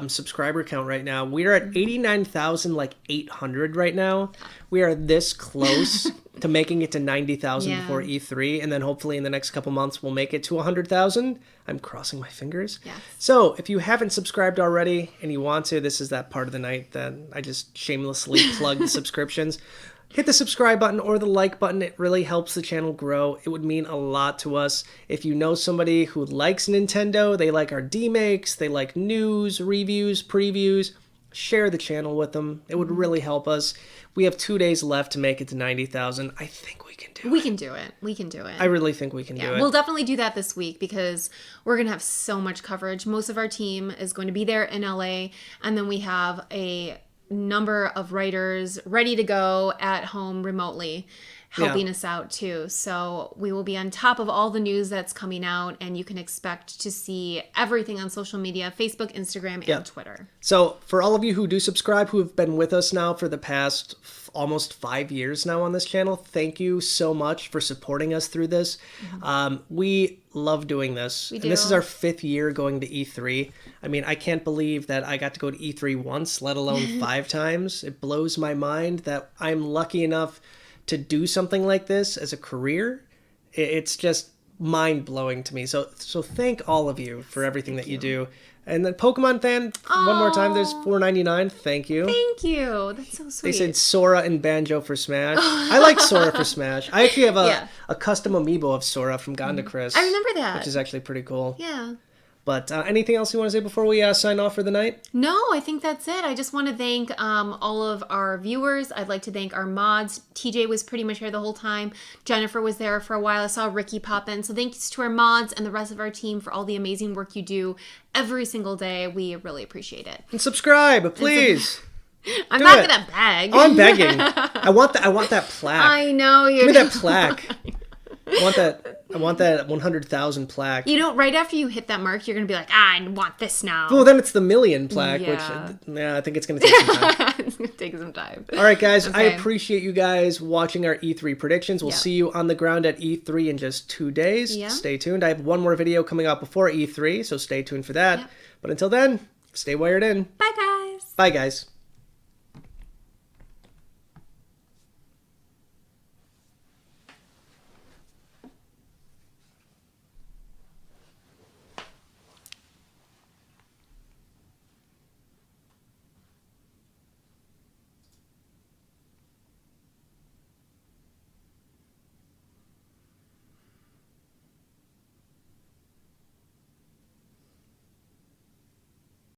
subscriber count right now. We are at 89,800 right now. We are this close to making it to 90,000 before E3, and then hopefully in the next couple months we'll make it to 100,000. I'm crossing my fingers. Yes. So if you haven't subscribed already and you want to, this is that part of the night that I just shamelessly plug the subscriptions. Hit the subscribe button or the like button. It really helps the channel grow. It would mean a lot to us. If you know somebody who likes Nintendo, they like our D-Makes, they like news, reviews, previews, share the channel with them. It would really help us. We have 2 days left to make it to 90,000. I think we can do it. We can do it. We can do it. I really think we can do it. We'll definitely do that this week because we're going to have so much coverage. Most of our team is going to be there in LA, and then we have a number of writers ready to go at home remotely helping us out too. So we will be on top of all the news that's coming out, and you can expect to see everything on social media, Facebook, Instagram, and Twitter. So for all of you who do subscribe, who have been with us now for the past almost 5 years now on this channel, thank you so much for supporting us through this. We love doing this. And this is our 5th year going to E3. I mean, I can't believe that I got to go to E3 once, let alone 5 times. It blows my mind that I'm lucky enough to do something like this as a career. It's just mind-blowing to me. So thank all of you for everything that you do. And then Pokemon Fan, one more time, there's $4.99. Thank you. Thank you. That's so sweet. They said Sora and Banjo for Smash. I like Sora for Smash. I actually have a custom amiibo of Sora from Ganda Chris. I remember that. Which is actually pretty cool. Yeah. But anything else you want to say before we sign off for the night? No, I think that's it. I just want to thank all of our viewers. I'd like to thank our mods. TJ was pretty much here the whole time. Jennifer was there for a while. I saw Ricky pop in. So thanks to our mods and the rest of our team for all the amazing work you do every single day. We really appreciate it. And subscribe, please. I'm Do not it. gonna beg. Oh, I'm begging. I want that plaque. I know you're. Give me that plaque. I want that 100,000 plaque. You know, right after you hit that mark, you're gonna be like, I want this now. Well, then it's the million plaque, Yeah. which I think it's gonna take some time. It's gonna take some time. All right, guys. I Okay. appreciate you guys watching our E3 predictions. We'll Yeah. see you on the ground at E3 in just 2 days. Yeah. Stay tuned. I have one more video coming out before E3, so stay tuned for that. Yeah. But until then, stay wired in. Bye, guys. Bye, guys.